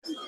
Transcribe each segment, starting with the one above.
Buenas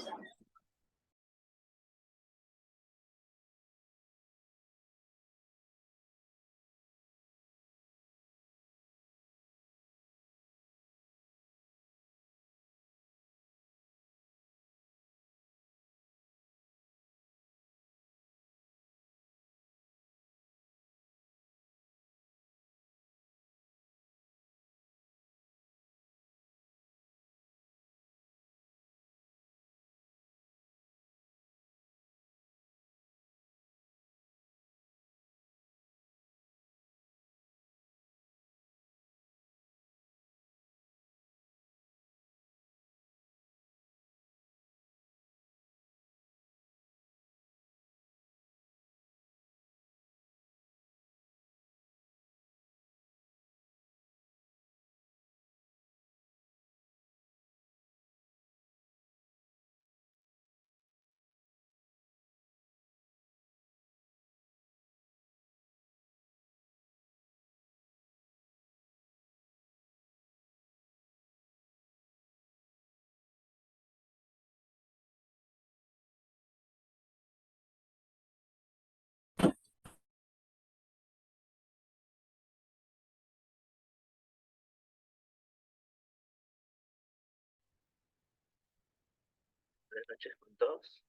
noches con todos.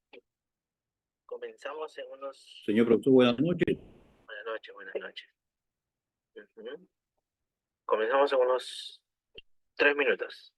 Comenzamos en unos... Señor profesor, buenas noches. Buenas noches, buenas noches. Ujú. Comenzamos en unos 3 minutos.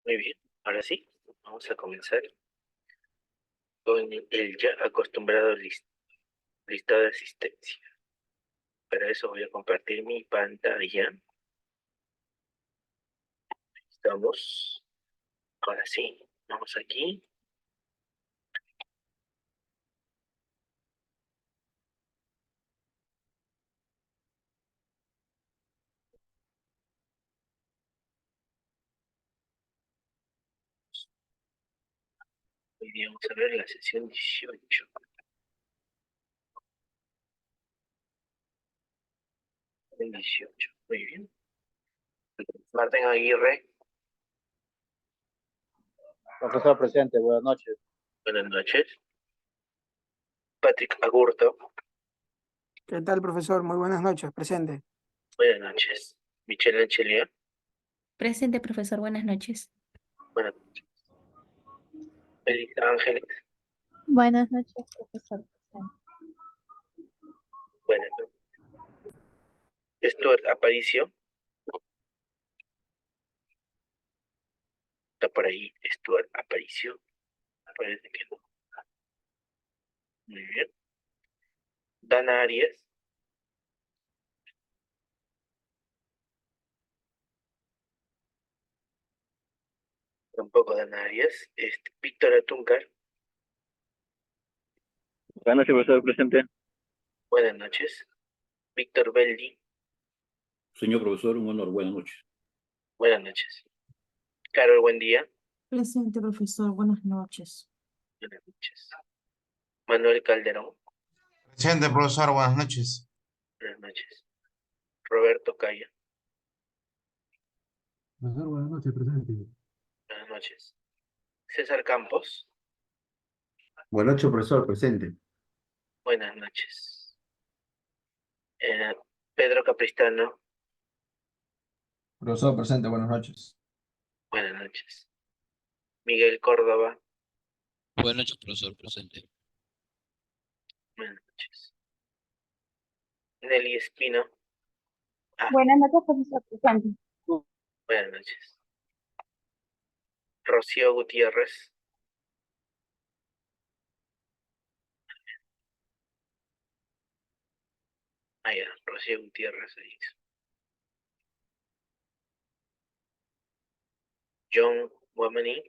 Muy bien. Ahora sí, vamos a comenzar con el ya acostumbrado listado de asistencia. Para eso voy a compartir mi pantalla. Estamos. Ahora sí, vamos aquí. Hoy día vamos a ver la sesión 18. El 18. Muy bien. Martín Aguirre, Profesor presente, buenas noches. buenas noches. Patrick Agurto, ¿Qué tal, profesor? Muy buenas noches, presente. buenas noches. Michelle Anchelia, Presente, profesor. Buenas noches. buenas noches. Elisa Ángeles, Buenas noches, profesor. buenas noches. Stuart Aparicio, está por ahí Stuart Aparicio, parece que no. Muy bien. Dana Arias, tampoco Dana Arias. Víctor Atúncar, Buenas noches, profesor presente. buenas noches. Víctor Beldi, Señor profesor, un honor, buenas noches. buenas noches. Carol, buen día, Presente, profesor. Buenas noches. buenas noches. Manuel Calderón, Presente, profesor, buenas noches. buenas noches. Roberto Calla, Profesor, buenas noches, presente. buenas noches. César Campos, Buenas noches, profesor, presente. buenas noches. Pedro Capristano, Profesor, presente, buenas noches. buenas noches. Miguel Córdoba, Buenas noches, profesor presente. buenas noches. Nelly Espino, Buenas noches, profesor presente. buenas noches. Rocío Gutiérrez, ya, Rocío Gutiérrez ahí. John Wamani,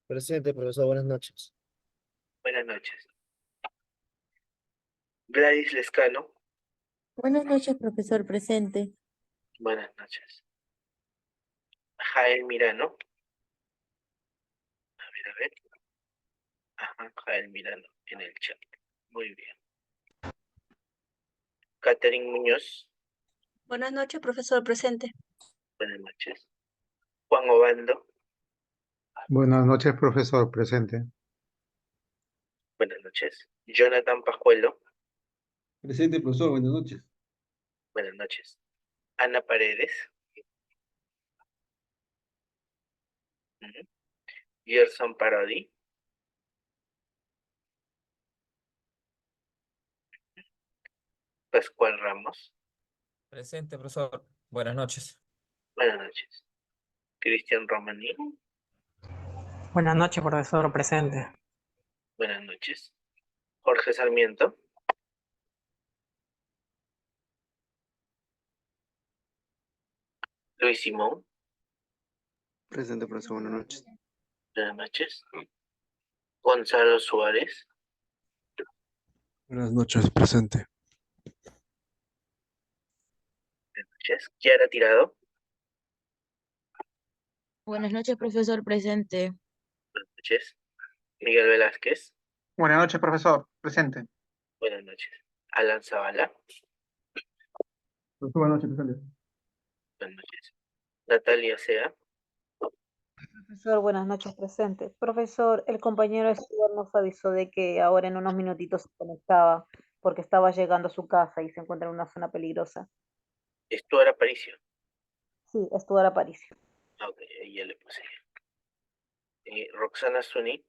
Presente, profesor, buenas noches. buenas noches. Gladys Lescano, Buenas noches, profesor presente. buenas noches. Jael Mirano, a ver. Ajá, Jael Mirano en el chat. Muy bien. Catherine Muñoz, Buenas noches, profesor presente. buenas noches. Juan Obando, Buenas noches, profesor presente. buenas noches. Jonathan Pajuelo, Presente, profesor, buenas noches. buenas noches. Ana Paredes, ujú. Gerson Parodi, Pascual Ramos, Presente, profesor. Buenas noches. buenas noches. Cristian Romaní, Buenas noches, profesor presente. buenas noches. Jorge Sarmiento, Luis Simón, Presente, profesor, buenas noches. buenas noches. Gonzalo Suárez, Buenas noches, presente. buenas noches. Kiara Tirado, Buenas noches, profesor presente. buenas noches. Miguel Velázquez, Buenas noches, profesor presente. buenas noches. Alan Zavala, Profesor, buenas noches, presente. buenas noches. Natalia Sea, Profesor, buenas noches presente. Profesor, el compañero Stuart nos avisó de que ahora en unos minutitos se conectaba porque estaba llegando a su casa y se encuentra en una zona peligrosa. Stuart Aparicio. Sí, Stuart Aparicio. Ok, ahí ya le puse. Roxana Suni,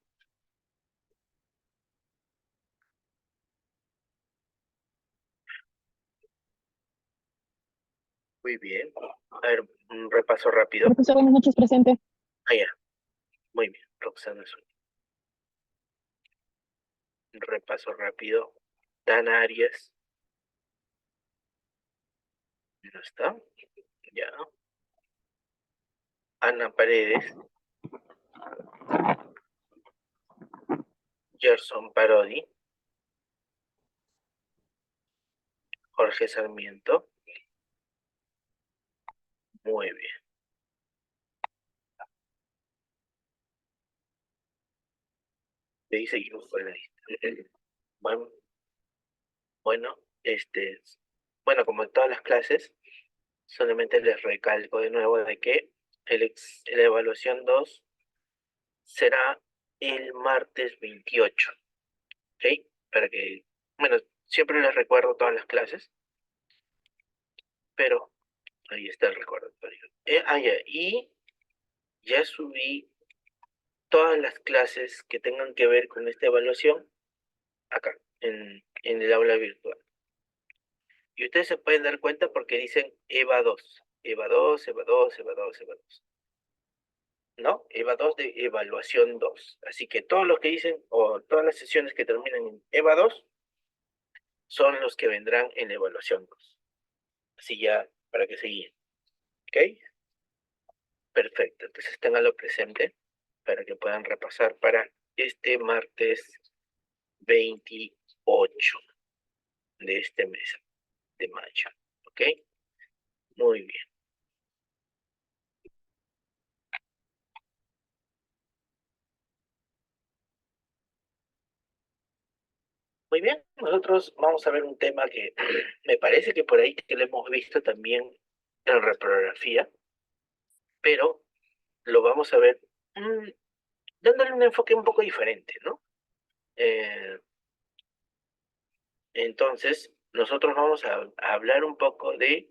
muy bien. A ver, un repaso rápido. Profesor, buenas noches presente. Ah, ya. Muy bien, Roxana Zúñiga. Repaso rápido. Dana Arias. ¿No está? Ya. Ana Paredes. Gerson Parodi. Jorge Sarmiento. Muy bien. De ahí seguimos con la lista. Bueno, bueno, bueno, como en todas las clases, solamente les recalco de nuevo de que la evaluación 2 será el martes 28, ¿ok? Para que, bueno, siempre les recuerdo todas las clases, pero ahí está el recordatorio. Ya, y ya subí todas las clases que tengan que ver con esta evaluación acá, en el aula virtual. Y ustedes se pueden dar cuenta porque dicen EVA 2, EVA 2, EVA 2, EVA 2, EVA 2. ¿No? EVA 2 de evaluación 2. Así que todos los que dicen, o todas las sesiones que terminan en EVA 2, son los que vendrán en la evaluación 2. Así ya, para que se guíen. ¿Ok? Perfecto. Entonces tenganlo presente para que puedan repasar para este martes 28 de este mes de mayo. ¿Ok? Muy bien. Muy bien, nosotros vamos a ver un tema que me parece que por ahí que lo hemos visto también en reprografía, pero lo vamos a ver dándole un enfoque un poco diferente, ¿no? Entonces, nosotros vamos a hablar un poco de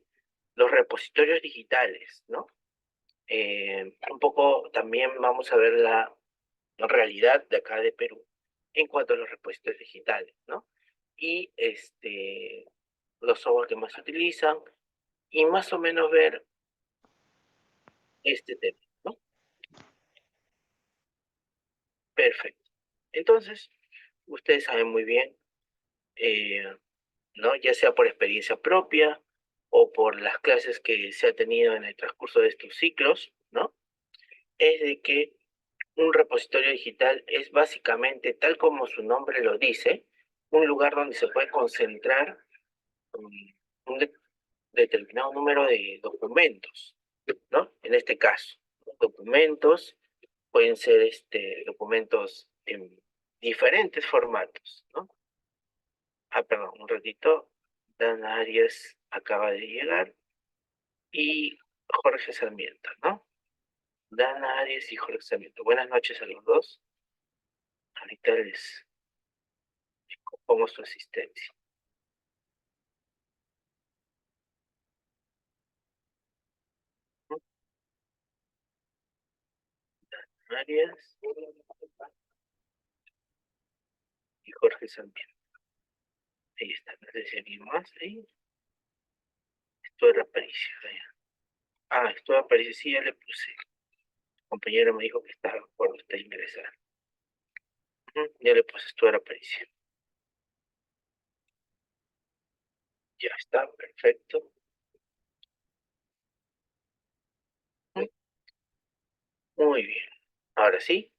los repositorios digitales, ¿no? Un poco también vamos a ver la realidad de acá de Perú en cuanto a los repositorios digitales, ¿no? Y los software que más se utilizan y más o menos ver este tema, ¿no? Perfecto. Entonces, ustedes saben muy bien, ¿no? Ya sea por experiencia propia o por las clases que se ha tenido en el transcurso de estos ciclos, ¿no? Es de que un repositorio digital es básicamente, tal como su nombre lo dice, un lugar donde se puede concentrar un determinado número de documentos, ¿no? En este caso, documentos pueden ser documentos en diferentes formatos, ¿no? Ah, perdón, un ratito. Dan Arias acaba de llegar y Jorge Sarmiento, ¿no? Dan Arias y Jorge Sarmiento. Buenas noches a los dos. Ahorita les pongo su asistencia. Dan Arias y Jorge Sarmiento. Ahí está, no sé si alguien más ahí. Esto era Aparicio. Ah, esto era Aparicio, sí, ya le puse. El compañero me dijo que estaba de acuerdo, está ingresado. Ya le puse esto era Aparicio. Ya está, perfecto. Muy bien. Ahora sí,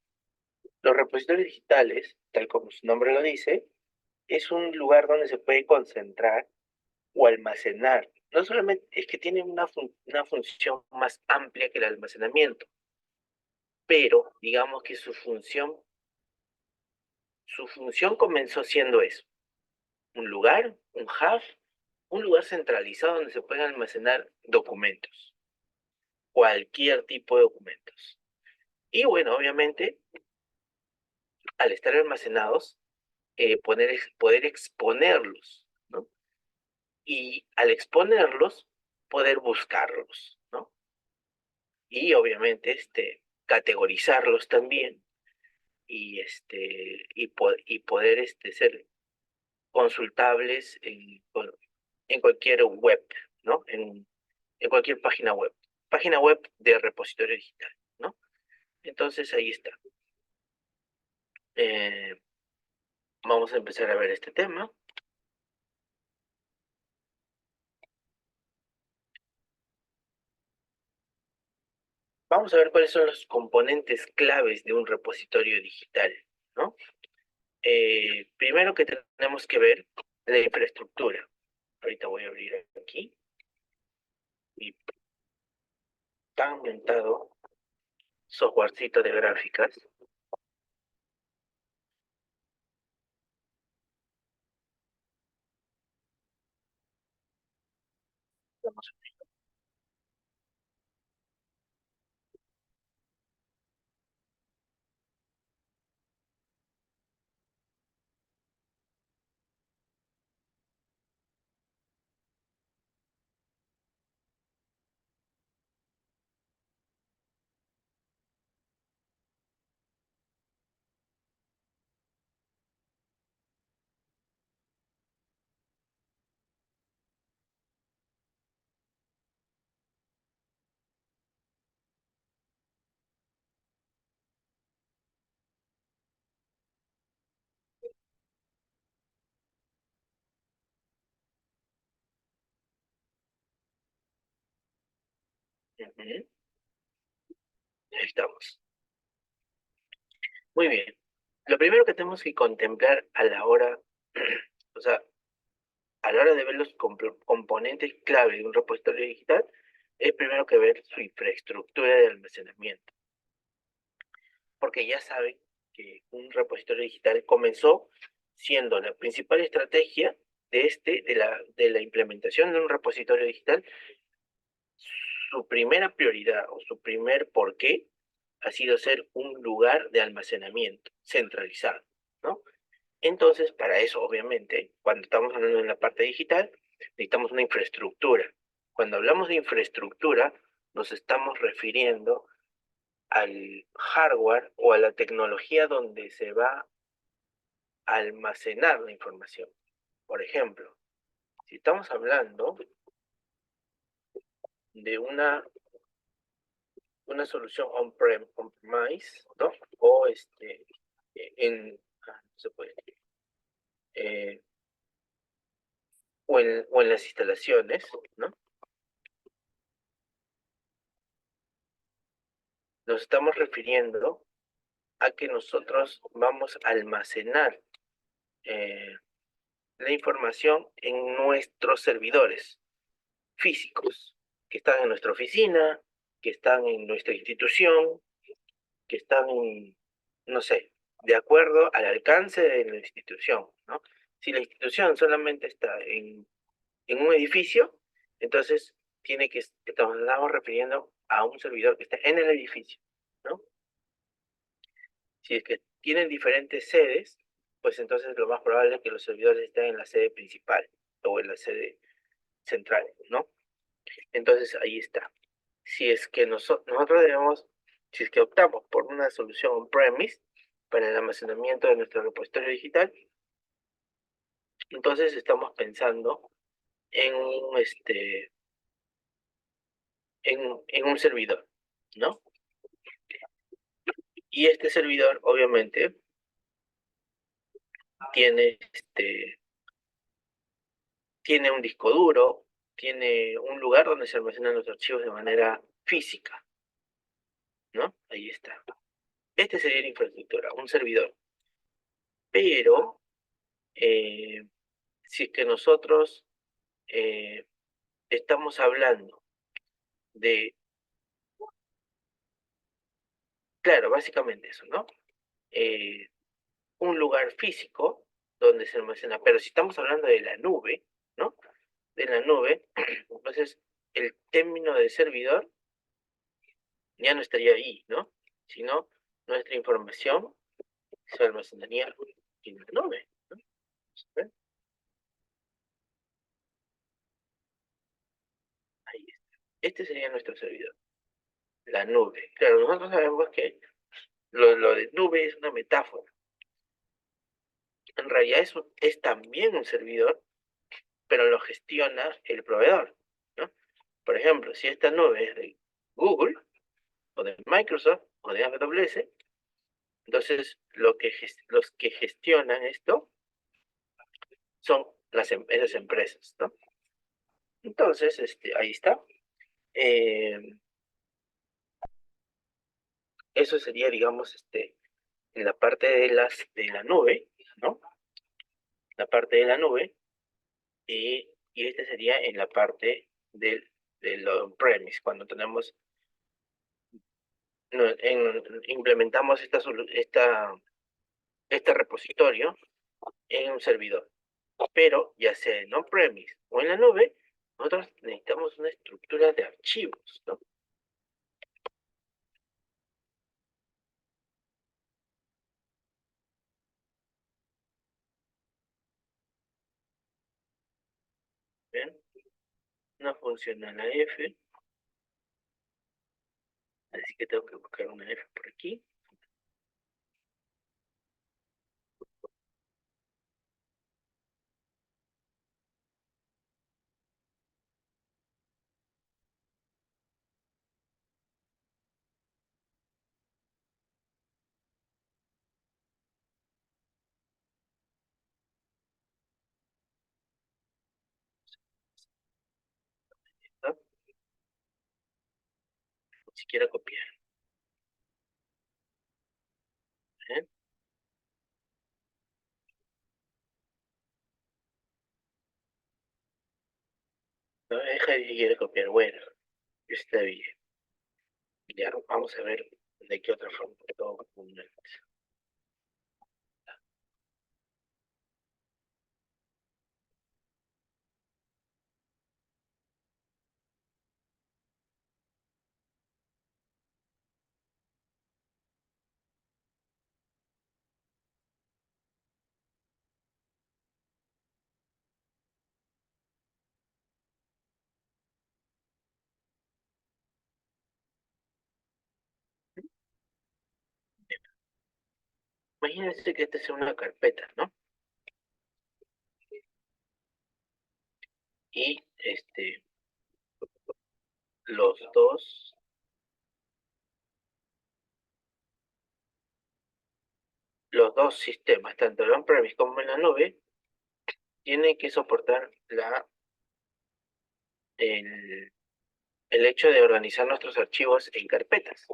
los repositorios digitales, tal como su nombre lo dice, es un lugar donde se puede concentrar o almacenar. No solamente es que tiene una función más amplia que el almacenamiento, pero digamos que su función comenzó siendo eso, un lugar, un hub, un lugar centralizado donde se pueden almacenar documentos, cualquier tipo de documentos. Y bueno, obviamente, al estar almacenados, poder exponerlos, ¿no? Y al exponerlos, poder buscarlos, ¿no? Y obviamente, categorizarlos también y poder ser consultables en cualquier web, ¿no? En cualquier página web de repositorio digital, ¿no? Entonces ahí está. Vamos a empezar a ver este tema. Vamos a ver cuáles son los componentes claves de un repositorio digital, ¿no? Primero que tenemos que ver la infraestructura. Ahorita voy a abrir aquí. Y tan montado softwarecito de gráficas. Vamos a ver. Ujú. Ahí estamos. Muy bien. Lo primero que tenemos que contemplar a la hora, o sea, a la hora de ver los componentes clave de un repositorio digital, es primero que ver su infraestructura de almacenamiento. Porque ya saben que un repositorio digital comenzó siendo la principal estrategia de la implementación de un repositorio digital. Su primera prioridad o su primer porqué ha sido ser un lugar de almacenamiento centralizado, ¿no? Entonces, para eso, obviamente, cuando estamos hablando en la parte digital, necesitamos una infraestructura. Cuando hablamos de infraestructura, nos estamos refiriendo al hardware o a la tecnología donde se va a almacenar la información. Por ejemplo, si estamos hablando de una solución on-premise, ¿no? O no se puede, o en las instalaciones, ¿no? Nos estamos refiriendo a que nosotros vamos a almacenar la información en nuestros servidores físicos, que están en nuestra oficina, que están en nuestra institución, que están en, no sé, de acuerdo al alcance de la institución, ¿no? Si la institución solamente está en un edificio, entonces estamos refiriendo a un servidor que está en el edificio, ¿no? Si es que tienen diferentes sedes, pues entonces lo más probable es que los servidores estén en la sede principal o en la sede central, ¿no? Entonces ahí está. Si es que si es que optamos por una solución on-premise para el almacenamiento de nuestro repositorio digital, entonces estamos pensando en en un servidor, ¿no? Y este servidor, obviamente, tiene tiene un disco duro, tiene un lugar donde se almacenan los archivos de manera física, ¿no? Ahí está. Este sería la infraestructura, un servidor. Pero, si es que nosotros estamos hablando de, claro, básicamente eso, ¿no? Un lugar físico donde se almacena, pero si estamos hablando de la nube, ¿no? De la nube, entonces el término de servidor ya no estaría ahí, ¿no? Sino nuestra información se almacenaría en la nube, ¿no? ¿Ven? Ahí está. Este sería nuestro servidor, la nube. Claro, nosotros sabemos que lo de nube es una metáfora. En realidad es también un servidor, pero lo gestiona el proveedor, ¿no? Por ejemplo, si esta nube es de Google o de Microsoft, o de AWS. Entonces, los que gestionan esto son esas empresas, ¿no? Entonces, ahí está. Eso sería, digamos, en la parte de la nube, ¿no? La parte de la nube, y este sería en la parte del on-premise, cuando tenemos, implementamos este repositorio en un servidor. Pero ya sea en on-premise o en la nube, nosotros necesitamos una estructura de archivos, ¿no? ¿Ven? No funciona la F, así que tengo que buscar una F por aquí. ¿No? Ni siquiera copiar. ¿Eh? No me deja ni siquiera copiar. Bueno, está bien. Ya, vamos a ver de qué otra forma puedo poner. Imagínense que esta sea una carpeta, ¿no? Y los dos, los dos sistemas, tanto el on-premise como en la nube, tienen que soportar el, el hecho de organizar nuestros archivos en carpetas.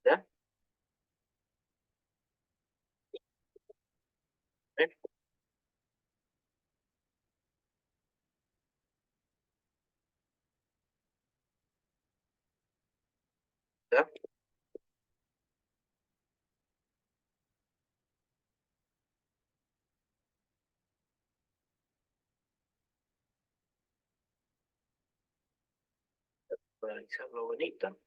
¿Ya? ¿Ven? ¿Ya? Organizarlo bonito.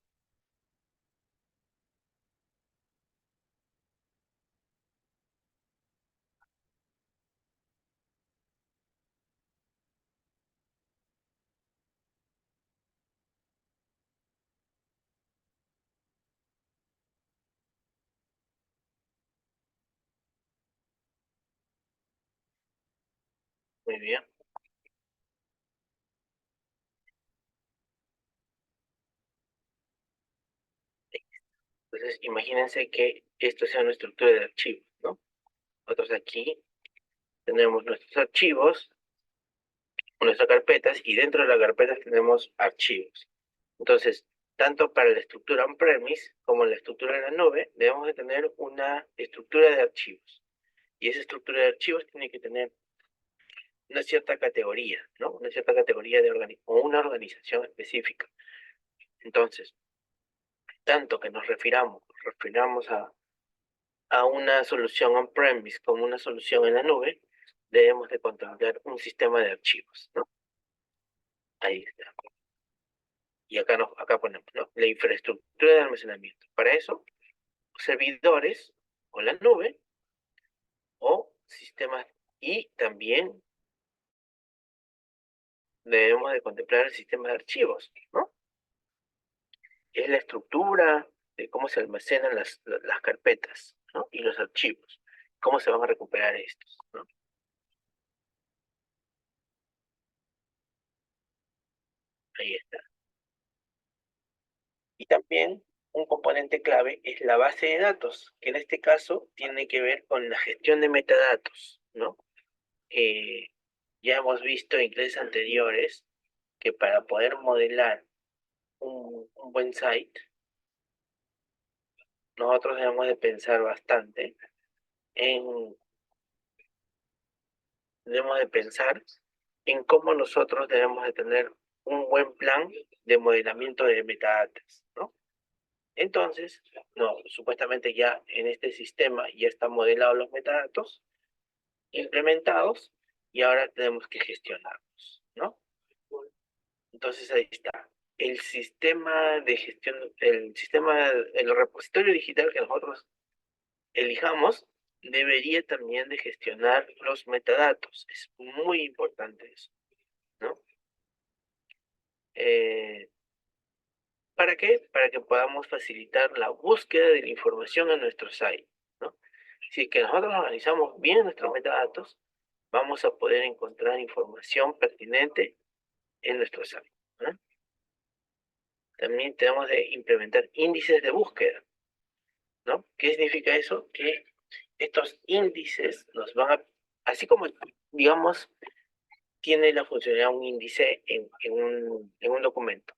Muy bien. Entonces, imagínense que esto sea una estructura de archivos, ¿no? Nosotros aquí tenemos nuestros archivos, nuestras carpetas, y dentro de las carpetas tenemos archivos. Entonces, tanto para la estructura on-premise como la estructura de la nube, debemos de tener una estructura de archivos. Y esa estructura de archivos tiene que tener una cierta categoría, ¿no? Una cierta categoría o una organización específica. Entonces, tanto que nos refiramos a una solución on-premise como una solución en la nube, debemos de contemplar un sistema de archivos, ¿no? Ahí está. Y acá ponemos, ¿no? La infraestructura de almacenamiento. Para eso, servidores o la nube o sistemas, y también debemos de contemplar el sistema de archivos, ¿no? Es la estructura de cómo se almacenan las carpetas, ¿no? Y los archivos, cómo se van a recuperar estos, ¿no? Ahí está. Y también un componente clave es la base de datos, que en este caso tiene que ver con la gestión de metadatos, ¿no? Ya hemos visto en clases anteriores que para poder modelar un buen site, nosotros debemos de pensar bastante debemos de pensar en cómo nosotros debemos de tener un buen plan de modelamiento de metadatos, ¿no? Entonces, no, supuestamente ya en este sistema ya están modelados los metadatos, implementados, y ahora tenemos que gestionarlos, ¿no? Entonces ahí está. El sistema de gestión, el repositorio digital que nosotros elijamos, debería también de gestionar los metadatos. Es muy importante eso, ¿no? ¿Para qué? Para que podamos facilitar la búsqueda de la información en nuestro site, ¿no? Si es que nosotros organizamos bien nuestros metadatos, vamos a poder encontrar información pertinente en nuestro site, ¿no? También tenemos de implementar índices de búsqueda, ¿no? ¿Qué significa eso? Que estos índices nos van a, así como, digamos, tiene la funcionalidad un índice en un documento.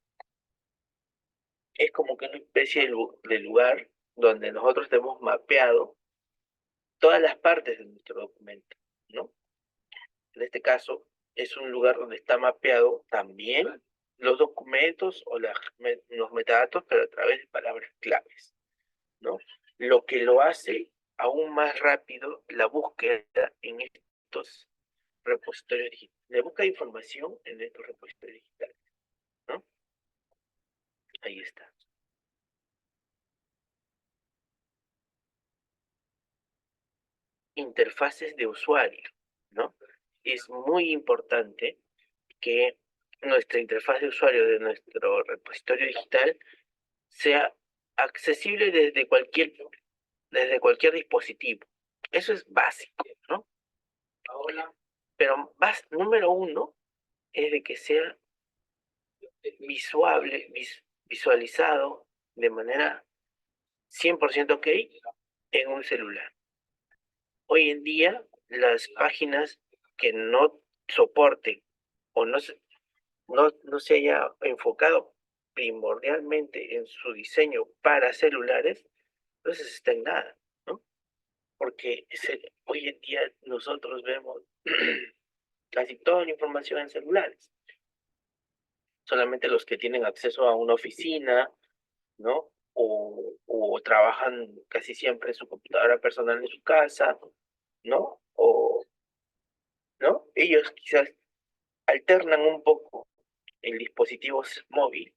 Es como que una especie de lugar donde nosotros tenemos mapeado todas las partes de nuestro documento, ¿no? En este caso, es un lugar donde está mapeado también los documentos o los metadatos, pero a través de palabras claves, ¿no? Lo que lo hace aún más rápido la búsqueda en estos repositorios digitales. La búsqueda de información en estos repositorios digitales, ¿no? Ahí está. Interfaces de usuario, ¿no? Es muy importante que nuestra interfaz de usuario de nuestro repositorio digital sea accesible desde cualquier dispositivo. Eso es básico, ¿no? Pero número uno es de que sea visualizado de manera 100% ok en un celular. Hoy en día, las páginas que no soporten o no se haya enfocado primordialmente en su diseño para celulares, entonces está en nada, ¿no? Porque hoy en día nosotros vemos casi toda la información en celulares. Solamente los que tienen acceso a una oficina, ¿no? O trabajan casi siempre en su computadora personal en su casa, ¿no? ¿No? Ellos quizás alternan un poco el dispositivo móvil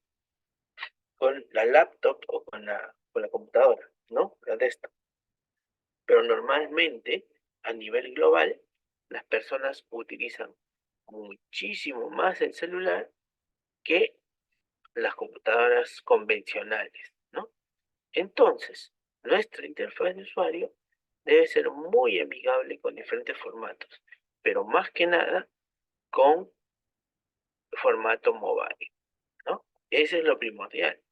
con la laptop o con la computadora, ¿no? La desktop. Pero normalmente, a nivel global, las personas utilizan muchísimo más el celular que las computadoras convencionales, ¿no? Entonces, nuestra interfaz de usuario debe ser muy amigable con diferentes formatos, pero más que nada con formato mobile, ¿no? Ese es lo primordial,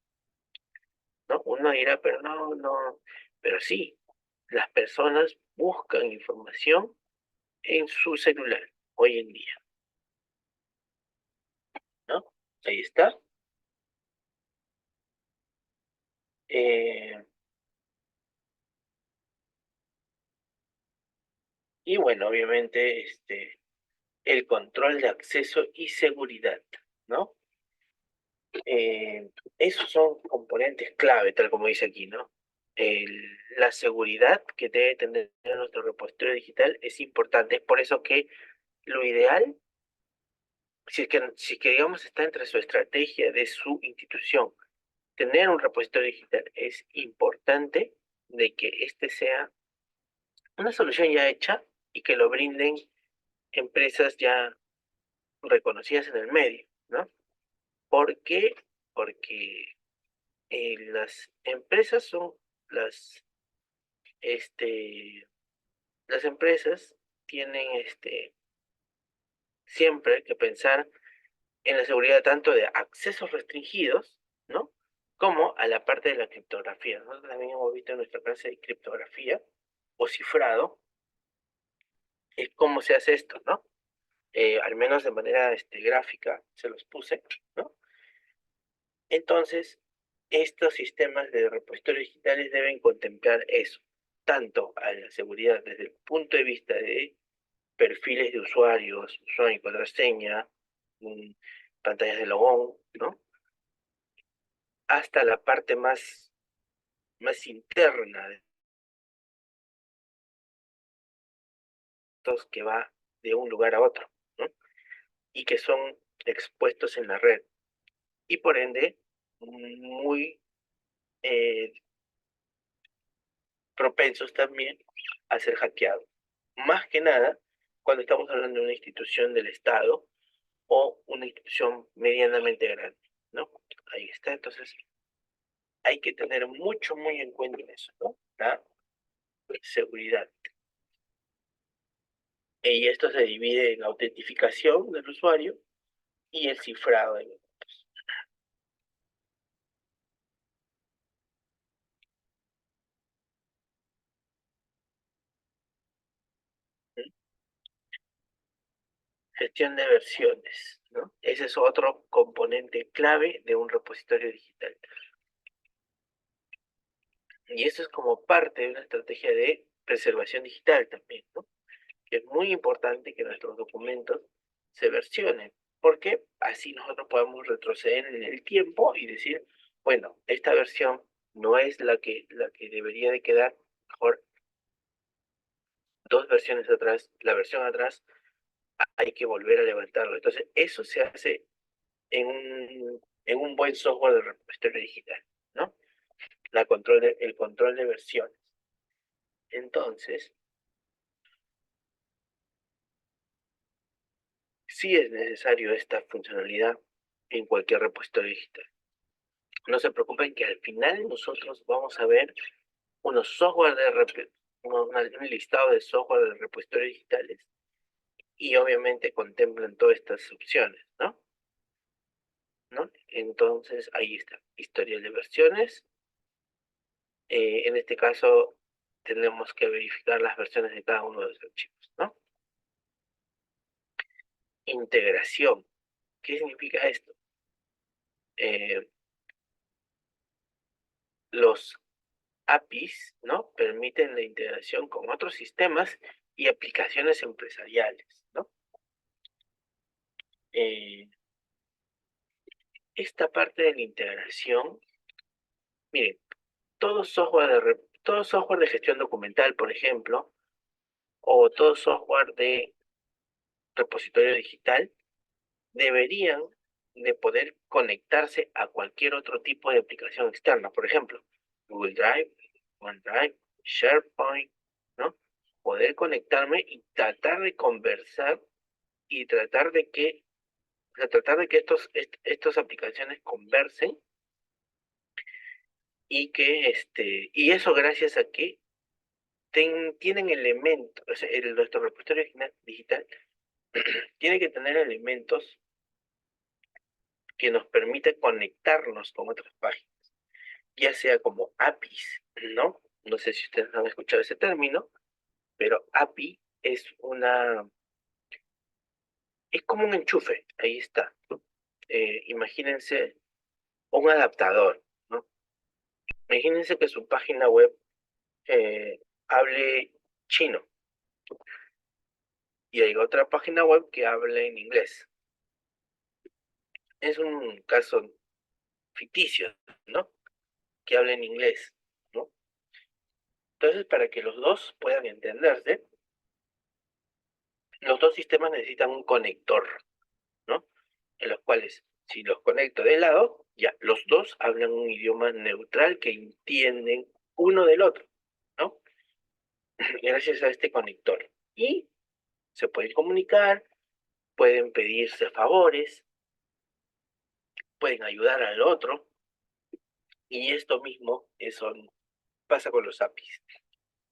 ¿no? Uno dirá, pero no, pero sí, las personas buscan información en su celular hoy en día, ¿no? Ahí está. Y bueno, obviamente, el control de acceso y seguridad, ¿no? Esos son componentes clave, tal como dice aquí, ¿no? La seguridad que debe tener nuestro repositorio digital es importante. Es por eso que lo ideal, si es que digamos está entre su estrategia de su institución, tener un repositorio digital, es importante de que este sea una solución ya hecha y que lo brinden empresas ya reconocidas en el medio, ¿no? ¿Por qué? Porque las empresas son las, las empresas tienen siempre que pensar en la seguridad tanto de accesos restringidos, ¿no? Como a la parte de la criptografía. Nosotros también hemos visto en nuestra clase de criptografía o cifrado, es cómo se hace esto, ¿no? Al menos de manera gráfica se los puse, ¿no? Entonces, estos sistemas de repositorios digitales deben contemplar eso, tanto a la seguridad desde el punto de vista de perfiles de usuarios, usuario y contraseña, pantallas de logón, ¿no? Hasta la parte más interna de estos que va de un lugar a otro, ¿no? Y que son expuestos en la red. Y por ende, muy propensos también a ser hackeados. Más que nada, cuando estamos hablando de una institución del Estado o una institución medianamente grande, ¿no? Ahí está, entonces hay que tener mucho, muy en cuenta eso, ¿no? La seguridad. Y esto se divide en autentificación del usuario y el cifrado de los datos. Gestión de versiones, ¿no? Ese es otro componente clave de un repositorio digital. Y eso es como parte de una estrategia de preservación digital también, ¿no? Que es muy importante que nuestros documentos se versionen, porque así nosotros podemos retroceder en el tiempo y decir, bueno, esta versión no es la que debería de quedar, mejor 2 versiones atrás, la versión atrás, hay que volver a levantarlo. Entonces, eso se hace en un buen software de repositorio digital, ¿no? El control de versiones. Entonces, sí es necesario esta funcionalidad en cualquier repositorio digital. No se preocupen que al final nosotros vamos a ver unos software un listado de software de repositorios digitales y obviamente contemplan todas estas opciones, ¿no? Entonces ahí está, historial de versiones. En este caso tenemos que verificar las versiones de cada uno de los archivos, ¿no? Integración. ¿Qué significa esto? Los APIs, ¿no? Permiten la integración con otros sistemas y aplicaciones empresariales, ¿no? Esta parte de la integración, miren, todo software de gestión documental, por ejemplo, o todo software de repositorio digital, deberían de poder conectarse a cualquier otro tipo de aplicación externa, por ejemplo, Google Drive, OneDrive, SharePoint, ¿no? Poder conectarme y tratar de conversar y tratar de que estas aplicaciones conversen y que y eso gracias a que tienen elementos, o sea, nuestro repositorio digital tiene que tener elementos que nos permiten conectarnos con otras páginas, ya sea como APIs, ¿no? No sé si ustedes han escuchado ese término, pero API es como un enchufe, ahí está. Imagínense un adaptador, ¿no? Imagínense que su página web hable chino y hay otra página web que hable en inglés. Es un caso ficticio, ¿no? Que hable en inglés, ¿no? Entonces, para que los dos puedan entenderse, los dos sistemas necesitan un conector, ¿no? En los cuales, si los conecto de lado, ya los dos hablan un idioma neutral que entienden uno del otro, ¿no? Gracias a este conector. Y se pueden comunicar, pueden pedirse favores, pueden ayudar al otro, y esto mismo pasa con los APIs.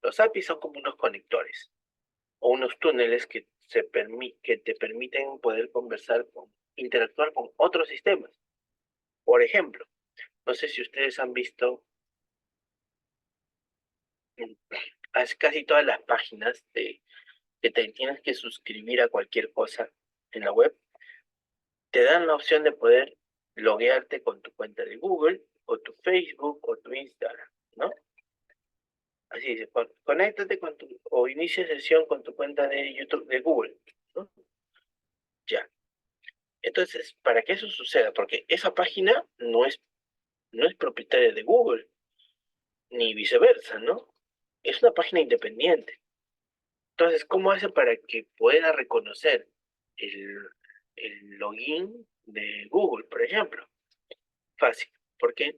Los APIs son como unos conectores o unos túneles que te permiten poder conversar con interactuar con otros sistemas. Por ejemplo, no sé si ustedes han visto casi todas las páginas que te tienes que suscribir a cualquier cosa en la web, te dan la opción de poder loguearte con tu cuenta de Google, o tu Facebook, o tu Instagram, ¿no? Así dice, conéctate o inicia sesión con tu cuenta de YouTube, de Google, ¿no? Ya. Entonces, para que eso suceda, porque esa página no es propietaria de Google, ni viceversa, ¿no? Es una página independiente. Entonces, ¿cómo hace para que pueda reconocer el login de Google, por ejemplo? Fácil. ¿Por qué?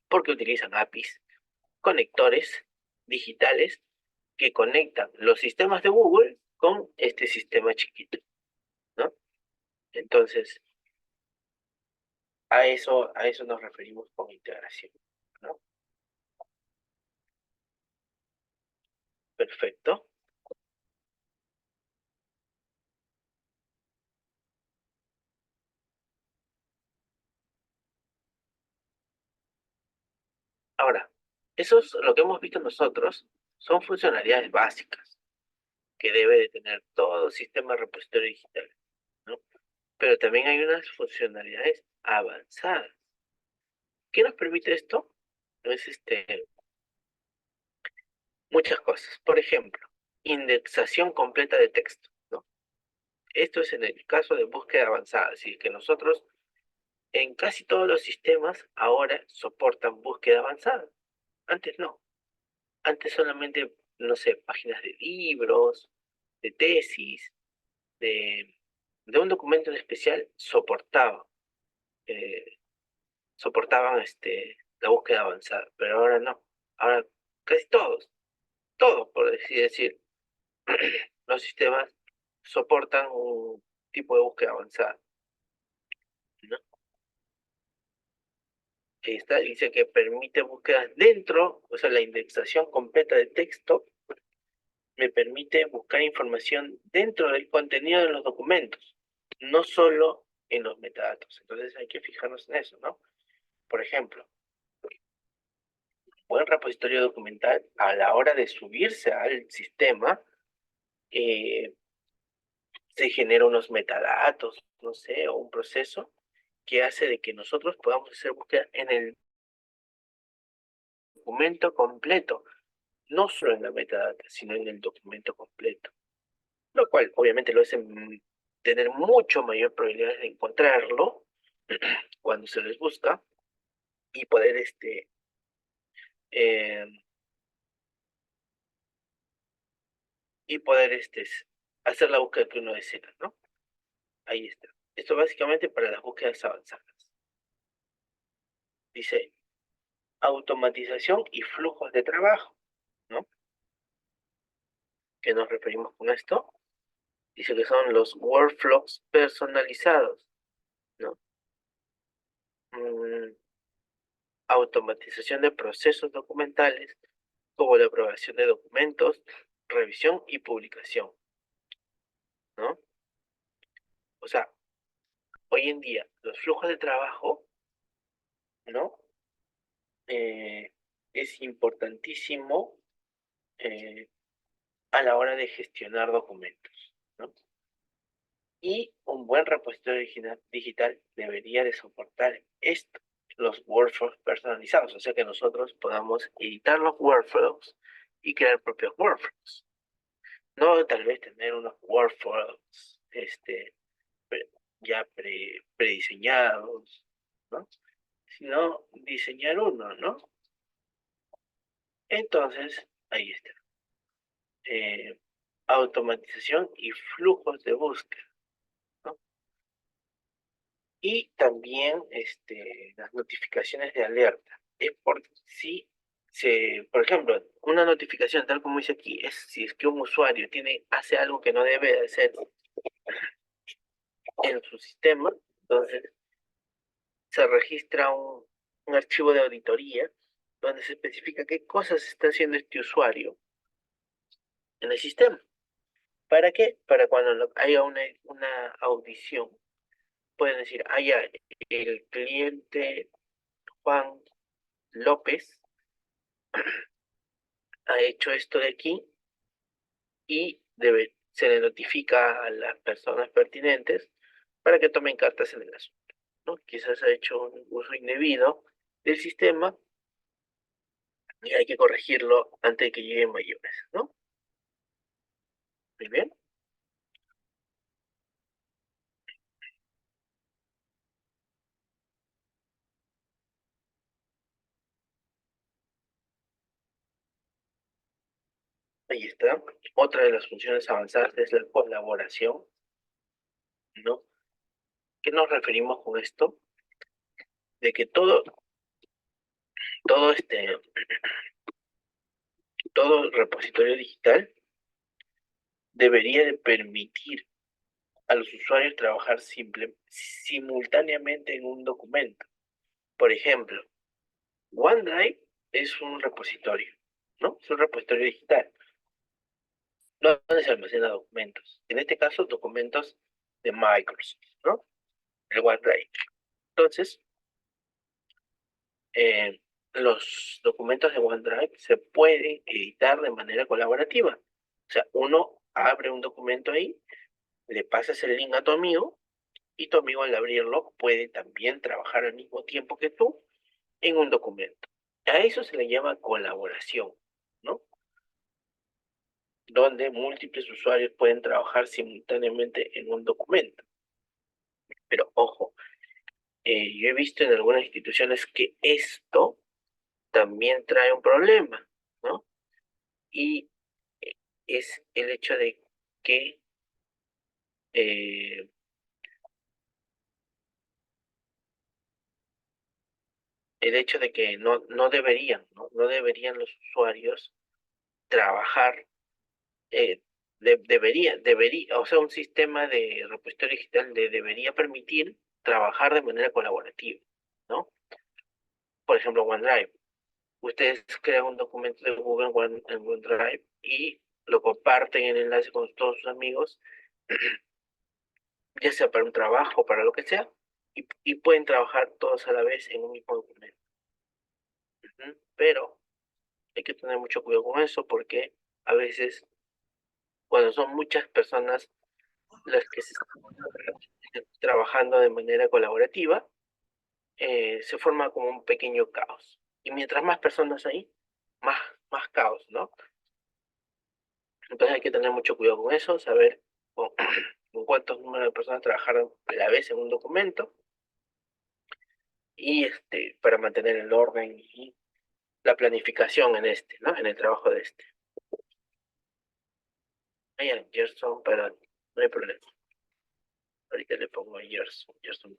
Porque utilizan APIs, conectores digitales que conectan los sistemas de Google con este sistema chiquito, ¿no? Entonces, a eso nos referimos con integración, ¿no? Perfecto. Ahora, eso es lo que hemos visto nosotros, son funcionalidades básicas que debe de tener todo sistema repositorio digital, ¿no? Pero también hay unas funcionalidades avanzadas. ¿Qué nos permite esto? Es muchas cosas. Por ejemplo, indexación completa de texto, ¿no? Esto es en el caso de búsqueda avanzada, así que nosotros en casi todos los sistemas ahora soportan búsqueda avanzada. Antes no. Antes solamente, no sé, páginas de libros, de tesis, de un documento en especial soportaban la búsqueda avanzada, pero ahora no. Ahora casi todos, por así decir, los sistemas soportan un tipo de búsqueda avanzada, ¿no? Ahí está, dice que permite búsquedas dentro, o sea, la indexación completa de texto me permite buscar información dentro del contenido de los documentos, no solo en los metadatos. Entonces hay que fijarnos en eso, ¿no? Por ejemplo, buen repositorio documental, a la hora de subirse al sistema, se genera unos metadatos, no sé, o un proceso que hace de que nosotros podamos hacer búsqueda en el documento completo, no solo en la metadata, sino en el documento completo. Lo cual obviamente lo hace tener mucho mayor probabilidad de encontrarlo cuando se les busca y poder eh, hacer la búsqueda que uno desea, ¿no? Ahí está. Esto básicamente para las búsquedas avanzadas. Dice automatización y flujos de trabajo, ¿no? ¿Qué nos referimos con esto? Dice que son los workflows personalizados, ¿no? Automatización de procesos documentales, como la aprobación de documentos, revisión y publicación, ¿no? O sea, hoy en día los flujos de trabajo, ¿no? Es importantísimo a la hora de gestionar documentos, ¿no? Y un buen repositorio digital debería de soportar esto, los workflows personalizados, o sea que nosotros podamos editar los workflows y crear propios workflows. No tal vez tener unos workflows ya prediseñados, ¿no? Sino diseñar uno, ¿no? Entonces, ahí está. Automatización y flujos de búsqueda, ¿no? Y también las notificaciones de alerta. Es por si por ejemplo, una notificación, tal como dice aquí, es si es que un usuario hace algo que no debe de hacer en su sistema, entonces se registra un archivo de auditoría donde se especifica qué cosas está haciendo este usuario en el sistema. ¿Para qué? Para cuando haya una audición pueden decir, ah, ya, el cliente Juan López ha hecho esto de aquí y se le notifica a las personas pertinentes para que tomen cartas en el asunto, ¿no? Quizás ha hecho un uso indebido del sistema y hay que corregirlo antes de que lleguen mayores, ¿no? Muy bien. Ahí está. Otra de las funciones avanzadas es la colaboración, ¿no? ¿Qué nos referimos con esto? De que todo repositorio digital debería de permitir a los usuarios trabajar simultáneamente en un documento. Por ejemplo, OneDrive es un repositorio, ¿no? Es un repositorio digital, donde se almacena documentos. En este caso, documentos de Microsoft, ¿no? El OneDrive. Entonces, los documentos de OneDrive se pueden editar de manera colaborativa. O sea, uno abre un documento ahí, le pasas el link a tu amigo y tu amigo al abrirlo puede también trabajar al mismo tiempo que tú en un documento. A eso se le llama colaboración, ¿no? Donde múltiples usuarios pueden trabajar simultáneamente en un documento. Pero ojo, yo he visto en algunas instituciones que esto también trae un problema, ¿no? Y es el hecho de que no deberían, ¿no? No deberían los usuarios trabajar, o sea, un sistema de repositorio digital debería permitir trabajar de manera colaborativa, ¿no? Por ejemplo, OneDrive. Ustedes crean un documento de Google en OneDrive y lo comparten en el enlace con todos sus amigos, ya sea para un trabajo o para lo que sea, y pueden trabajar todos a la vez en un mismo documento. Pero hay que tener mucho cuidado con eso porque a veces, cuando son muchas personas las que se están trabajando de manera colaborativa, se forma como un pequeño caos. Y mientras más personas hay, más caos, ¿no? Entonces hay que tener mucho cuidado con eso, saber con cuántos números de personas trabajar a la vez en un documento y para mantener el orden y la planificación en ¿no? En el trabajo de Vayan, Gerson, pero no hay problema. Ahorita le pongo a Gerson. Gerson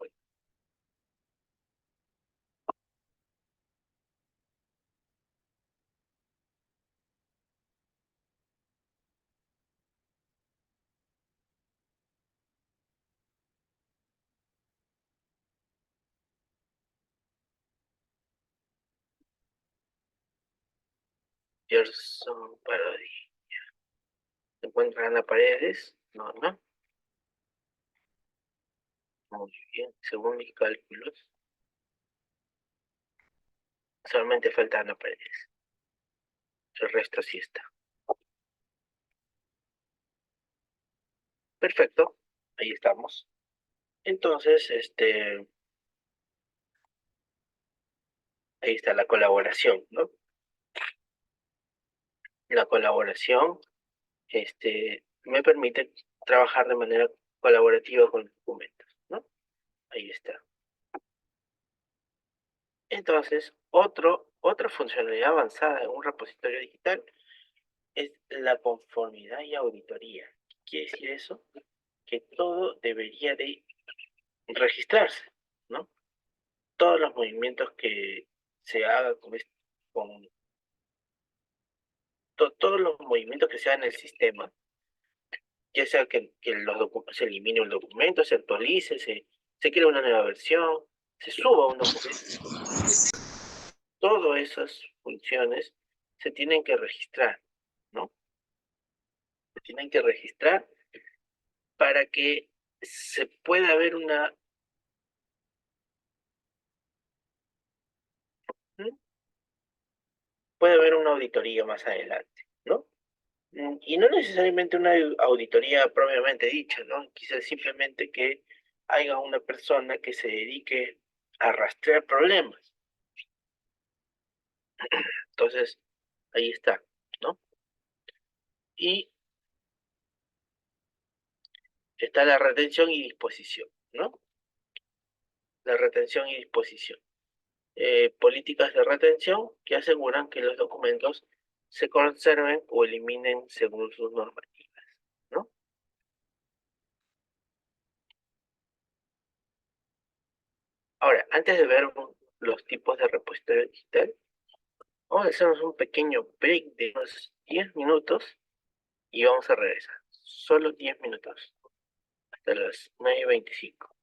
Parodi. ¿Se encuentra Ana Paredes? No, no. Muy bien, según mis cálculos, solamente falta Ana Paredes. El resto sí está. Perfecto, ahí estamos. Entonces, ahí está la colaboración, ¿no? La colaboración, me permite trabajar de manera colaborativa con los documentos, ¿no? Ahí está. Entonces, otra funcionalidad avanzada en un repositorio digital es la conformidad y auditoría. ¿Qué quiere decir eso? Que todo debería de registrarse, ¿no? Todos los movimientos que se hagan todos los movimientos que se hagan en el sistema, ya sea que se elimine un documento, se actualice, se crea una nueva versión, se suba un documento, todas esas funciones se tienen que registrar, ¿no? Se tienen que registrar para que se pueda ver una puede haber una auditoría más adelante, ¿no? Y no necesariamente una auditoría propiamente dicha, ¿no? Quizás simplemente que haya una persona que se dedique a rastrear problemas. Entonces, ahí está, ¿no? Y está la retención y disposición, ¿no? La retención y disposición. Políticas de retención que aseguran que los documentos se conserven o eliminen según sus normativas, ¿no? Ahora, antes de ver los tipos de repositorio digital, vamos a hacernos un pequeño break de unos 10 minutos y vamos a regresar. Solo 10 minutos, hasta las 9:25.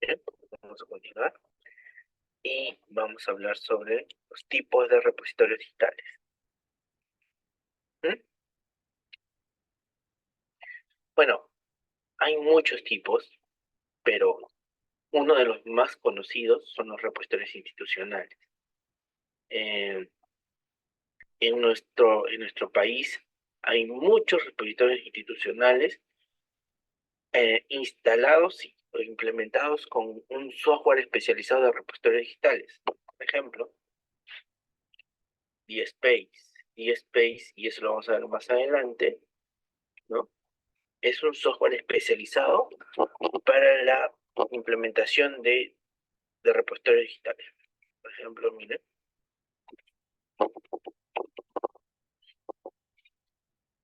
Bien, vamos a continuar. Y vamos a hablar sobre los tipos de repositorios digitales. ¿Mm? Bueno, hay muchos tipos, pero uno de los más conocidos son los repositorios institucionales. En nuestro país hay muchos repositorios institucionales instalados o implementados con un software especializado de repositorios digitales. Por ejemplo, DSpace. DSpace, y eso lo vamos a ver más adelante, ¿no? Es un software especializado para la implementación de repositorios digitales. Por ejemplo, miren.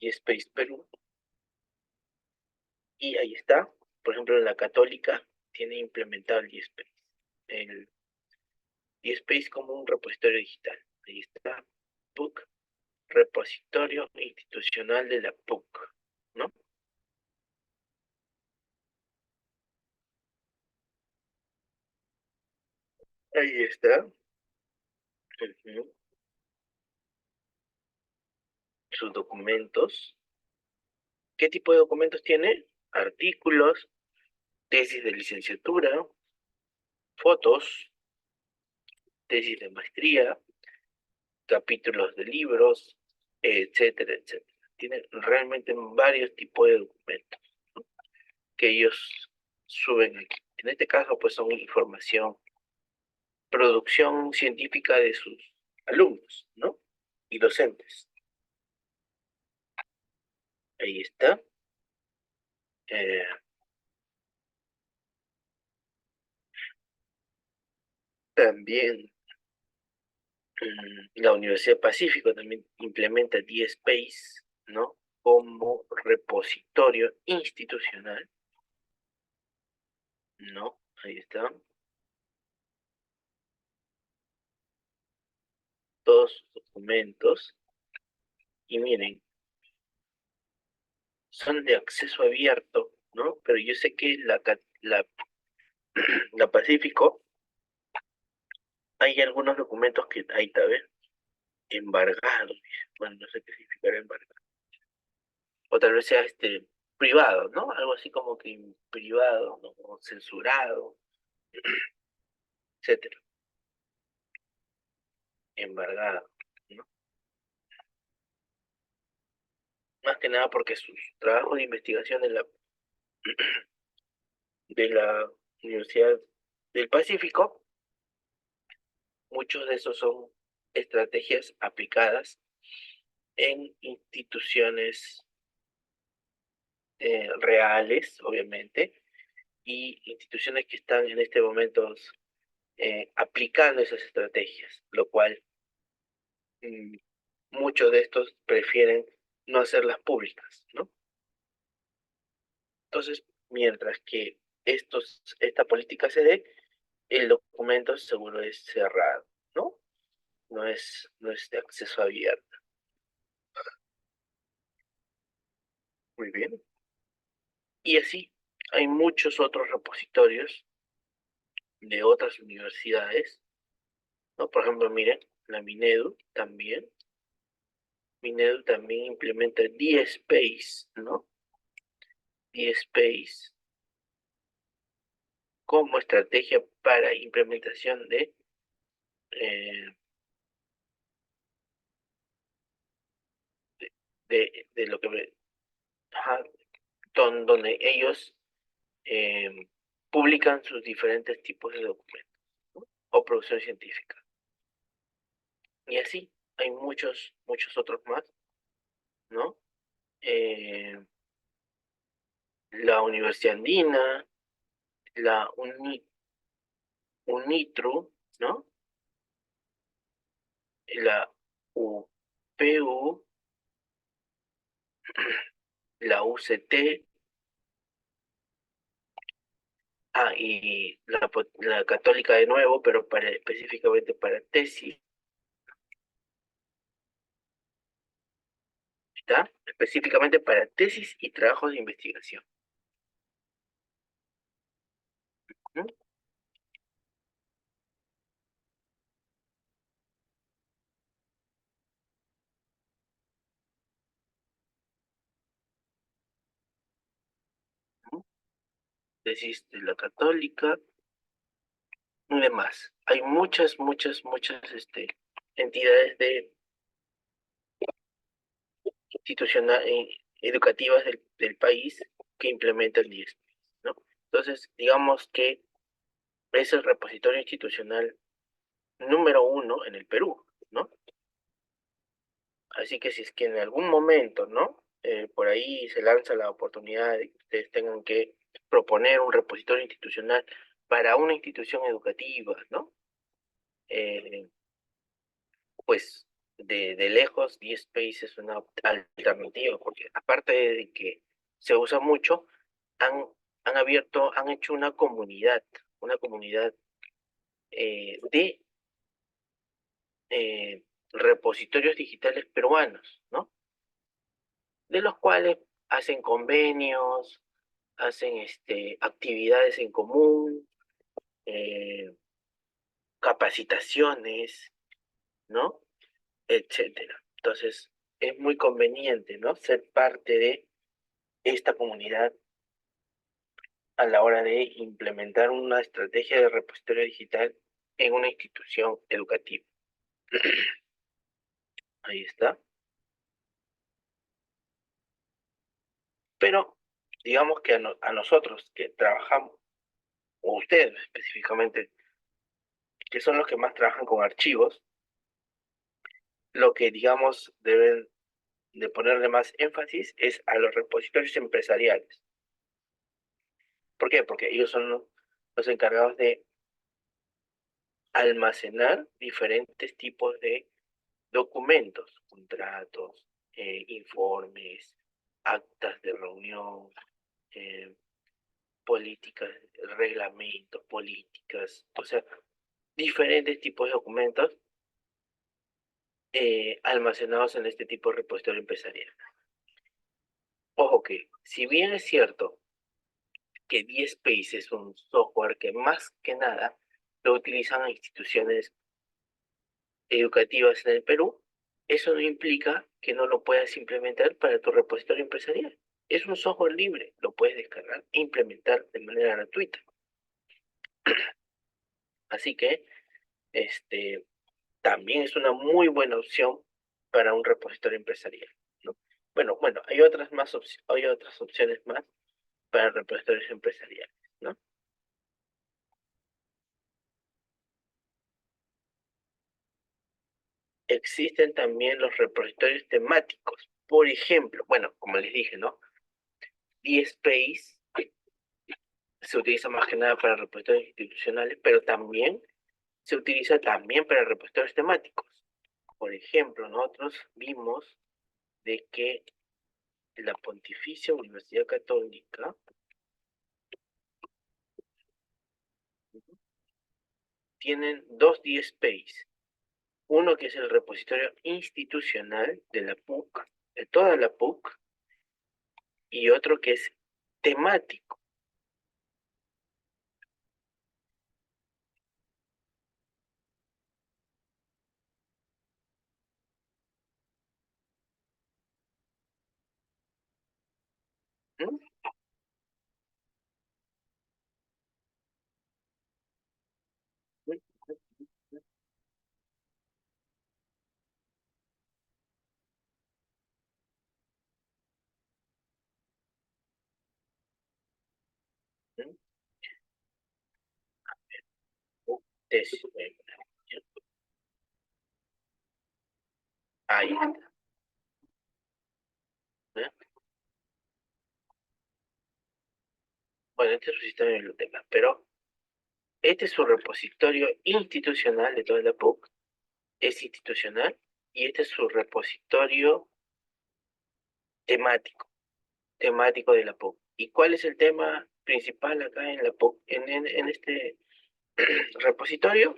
DSpace Perú. Y ahí está. Por ejemplo, la Católica tiene implementado el DSpace. El DSpace como un repositorio digital. Ahí está. PUC, repositorio institucional de la PUC, ¿no? Ahí está. Ujú. Sus documentos. ¿Qué tipo de documentos tiene? Artículos, tesis de licenciatura, fotos, tesis de maestría, capítulos de libros, etcétera, etcétera. Tienen realmente varios tipos de documentos, ¿no? Que ellos suben aquí. En este caso, pues son información, producción científica de sus alumnos, ¿no? Y docentes. Ahí está. También la Universidad Pacífico también implementa DSpace, ¿no? Como repositorio institucional, ¿no? Ahí está. Todos sus documentos. Y miren, son de acceso abierto, ¿no? Pero yo sé que la Pacífico, hay algunos documentos que ahí está, ¿ves? Embargados. Bueno, no sé qué significa embargado. O tal vez sea privado, ¿no? Algo así como que privado, ¿no? O censurado, etcétera. Embargado, ¿no? Más que nada porque sus trabajos de investigación de la Universidad del Pacífico, muchos de esos son estrategias aplicadas en instituciones reales, obviamente, y instituciones que están en este momento aplicando esas estrategias, lo cual muchos de estos prefieren no hacerlas públicas, ¿no? Entonces, mientras que esta política se dé, el documento seguro es cerrado, ¿no? No es de acceso abierto. Muy bien. Y así, hay muchos otros repositorios de otras universidades, ¿no? Por ejemplo, miren, la Minedu también. Minedu también implementa DSpace, ¿no? DSpace como estrategia para implementación eh, de lo que ajá, donde ellos publican sus diferentes tipos de documentos, ¿no? O producción científica. Y así hay muchos otros más, ¿no? La Universidad Andina, la UNITRU, ¿no? La UPU, la UCT, y la Católica de nuevo, pero específicamente para tesis, ¿está? Específicamente para tesis y trabajos de investigación. ¿Mm? tesis de la Católica y demás. Hay muchas entidades de educativas del país que implementan 10, ¿no? Entonces, digamos que es el repositorio institucional número 1 en el Perú, ¿no? Así que si es que en algún momento, ¿no? Por ahí se lanza la oportunidad de que ustedes tengan que proponer un repositorio institucional para una institución educativa, ¿no? Pues de lejos, DSpace es una alternativa, porque aparte de que se usa mucho, han, han hecho una comunidad de repositorios digitales peruanos, ¿no? De los cuales hacen convenios, hacen actividades en común, capacitaciones, ¿no? Etcétera. Entonces, es muy conveniente, ¿no? Ser parte de esta comunidad a la hora de implementar una estrategia de repositorio digital en una institución educativa. Ahí está. Pero digamos que a nosotros que trabajamos, o ustedes específicamente, que son los que más trabajan con archivos, lo que digamos deben de ponerle más énfasis es a los repositorios empresariales. ¿Por qué? Porque ellos son los encargados de almacenar diferentes tipos de documentos, contratos, informes, actas de reunión, políticas, reglamentos, políticas, o sea, diferentes tipos de documentos almacenados en este tipo de repositorio empresarial. Ojo que, si bien es cierto que DSpace es un software que más que nada lo utilizan instituciones educativas en el Perú, eso no implica que no lo puedas implementar para tu repositorio empresarial. Es un software libre, lo puedes descargar e implementar de manera gratuita. Así que también es una muy buena opción para un repositorio empresarial, ¿no? Bueno, hay otras opciones más para repositorios empresariales, ¿no? Existen también los repositorios temáticos. Por ejemplo, bueno, como les dije, ¿no? DSpace se utiliza más que nada para repositorios institucionales, pero también se utiliza también para repositorios temáticos. Por ejemplo, nosotros vimos de que la Pontificia Universidad Católica tienen dos DSpace. Uno que es el repositorio institucional de la PUC, de toda la PUC, y otro que es temático. ¿Mm? ¿Mm? Tesis. Ahí está. ¿Eh? Bueno, este es su sistema de biblioteca, pero este es su repositorio institucional de toda la PUC, es institucional, y este es su repositorio temático de la PUC. ¿Y cuál es el tema principal acá en la PUC, en este repositorio?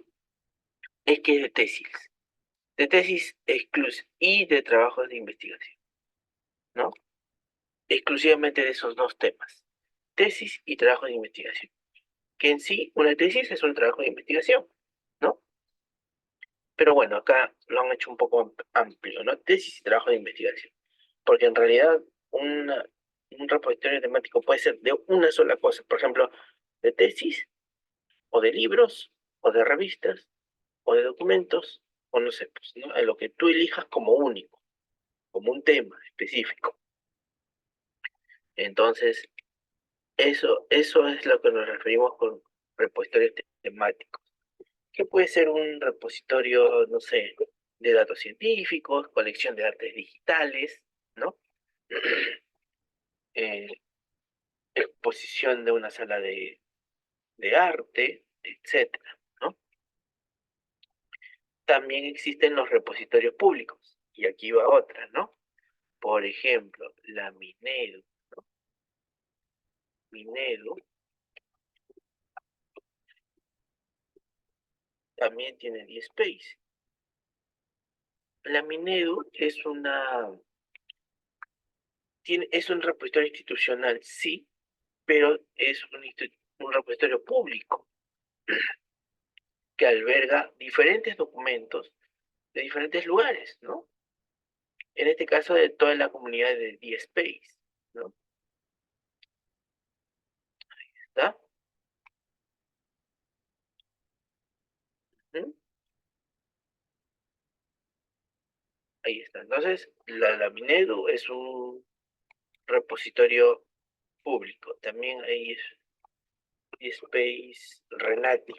Es que es de tesis y de trabajos de investigación, ¿no? Exclusivamente de esos dos temas, tesis y trabajo de investigación. Que en sí, una tesis es un trabajo de investigación, ¿no? Pero bueno, acá lo han hecho un poco amplio, ¿no? Tesis y trabajo de investigación. Porque en realidad un repositorio temático puede ser de una sola cosa, por ejemplo, de tesis, o de libros, o de revistas, o de documentos, o no sé, pues, ¿no? A lo que tú elijas como único, como un tema específico. Entonces, eso es lo que nos referimos con repositorios temáticos. Que puede ser un repositorio, no sé, de datos científicos, colección de artes digitales, ¿no? Eh, exposición de una sala de arte, etcétera, ¿no? También existen los repositorios públicos, y aquí va otra, ¿no? Por ejemplo, la Minedu. Minedu también tiene DSpace. La Minedu es un repositorio institucional, sí, pero es un repositorio público que alberga diferentes documentos de diferentes lugares, ¿no? En este caso de toda la comunidad de DSpace, ¿no? ¿Está? ¿Mm? Ahí está. Entonces, la Minedu es un repositorio público. También hay DSpace Renati.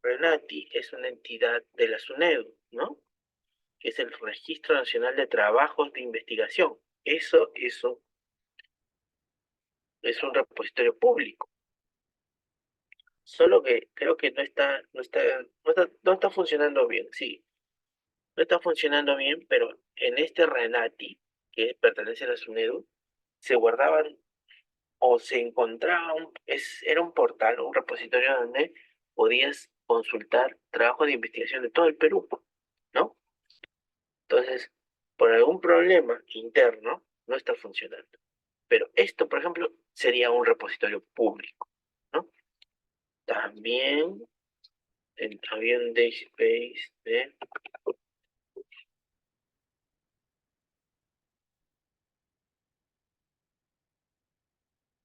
Renati es una entidad de la SUNEDU, ¿no? Que es el Registro Nacional de Trabajos de Investigación. Eso es un repositorio público. Solo que creo que no está funcionando bien, sí. No está funcionando bien, pero en este Renati, que pertenece a la SUNEDU, se guardaban o se encontraba era un portal, un repositorio donde podías consultar trabajos de investigación de todo el Perú, ¿no? Entonces, por algún problema interno, no está funcionando. Pero esto, por ejemplo, sería un repositorio público, ¿no? También había un DSpace de...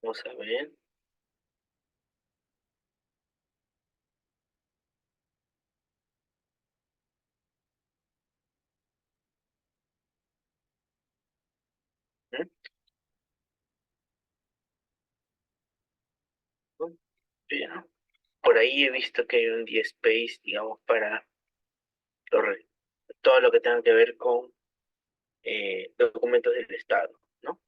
Vamos a ver. ¿Mm? Bien. Por ahí he visto que hay un DSpace, digamos, para todo lo que tenga que ver con documentos del Estado, ¿no?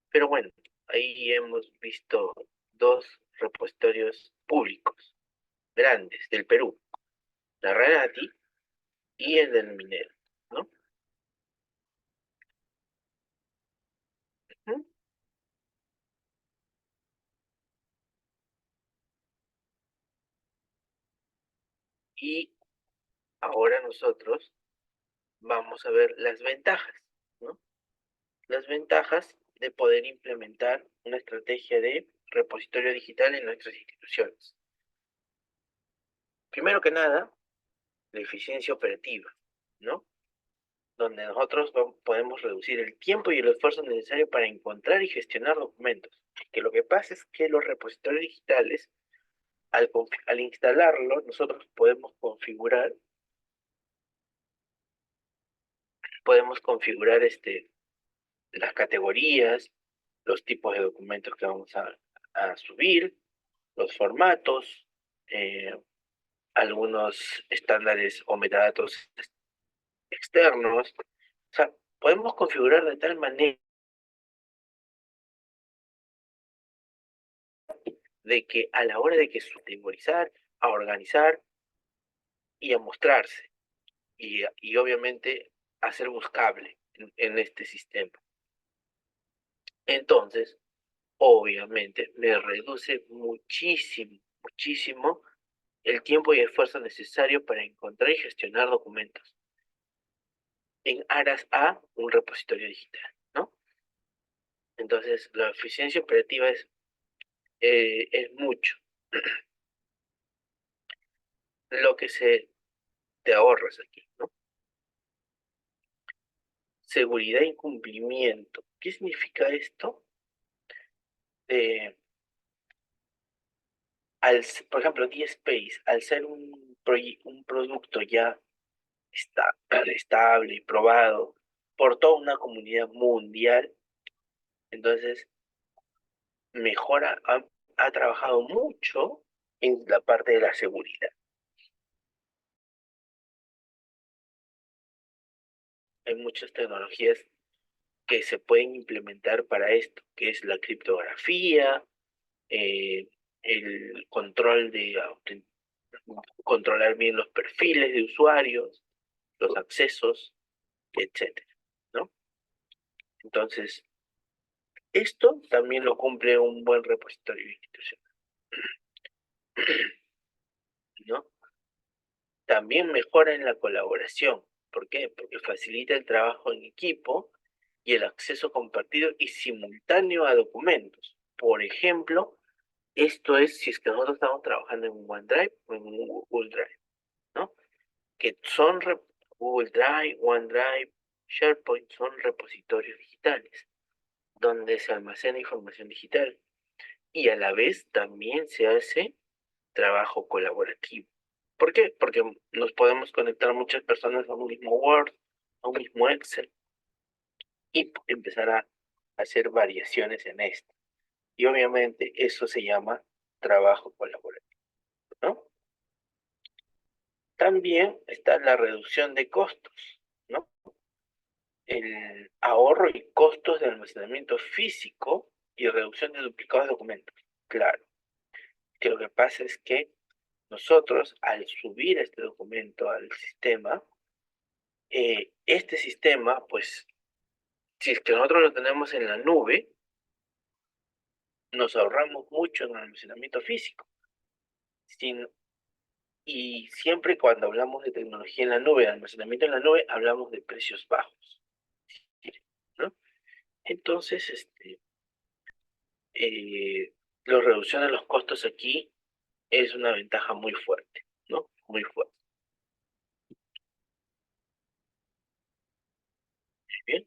Pero bueno, ahí hemos visto dos repositorios públicos grandes del Perú, la Renati y el del Minero, ¿no? ¿Mm? Y ahora nosotros vamos a ver las ventajas, ¿no? Las ventajas de poder implementar una estrategia de repositorio digital en nuestras instituciones. Primero que nada, la eficiencia operativa, ¿no? Donde nosotros podemos reducir el tiempo y el esfuerzo necesario para encontrar y gestionar documentos. Que lo que pasa es que los repositorios digitales, al instalarlo, nosotros podemos configurar las categorías, los tipos de documentos que vamos a subir, los formatos, eh, algunos estándares o metadatos externos. O sea, podemos configurar de tal manera de que a la hora de que categorizar, a organizar y a mostrarse, y obviamente a ser buscable en este sistema. Entonces, obviamente, me reduce muchísimo, muchísimo el tiempo y esfuerzo necesario para encontrar y gestionar documentos en aras a un repositorio digital, ¿no? Entonces, la eficiencia operativa es mucho lo que te ahorras aquí, ¿no? seguridad y cumplimiento. ¿Qué significa esto? Por ejemplo, DSpace, al ser un producto ya estable y probado por toda una comunidad mundial, entonces ha trabajado mucho en la parte de la seguridad. Hay muchas tecnologías que se pueden implementar para esto, que es la criptografía, el controlar bien los perfiles de usuarios, los accesos, etcétera, ¿no? Entonces, esto también lo cumple un buen repositorio institucional, ¿no? También mejora en la colaboración. ¿Por qué? Porque facilita el trabajo en equipo y el acceso compartido y simultáneo a documentos. Por ejemplo, esto es si es que nosotros estamos trabajando en OneDrive o en Google Drive, ¿no? Que son Google Drive, OneDrive, SharePoint son repositorios digitales donde se almacena información digital y a la vez también se hace trabajo colaborativo. ¿Por qué? Porque nos podemos conectar muchas personas a un mismo Word, a un mismo Excel y empezar a hacer variaciones en esto. Y obviamente eso se llama trabajo colaborativo, ¿no? También está la reducción de costos, ¿no? El ahorro y costos de almacenamiento físico y reducción de duplicados de documentos. Claro, que lo que pasa es que nosotros, al subir este documento al sistema, este sistema, pues, si es que nosotros lo tenemos en la nube, nos ahorramos mucho en almacenamiento físico. Y siempre cuando hablamos de tecnología en la nube, de almacenamiento en la nube, hablamos de precios bajos, ¿no? Entonces, la reducción de los costos aquí es una ventaja muy fuerte, ¿no? Muy fuerte. Bien.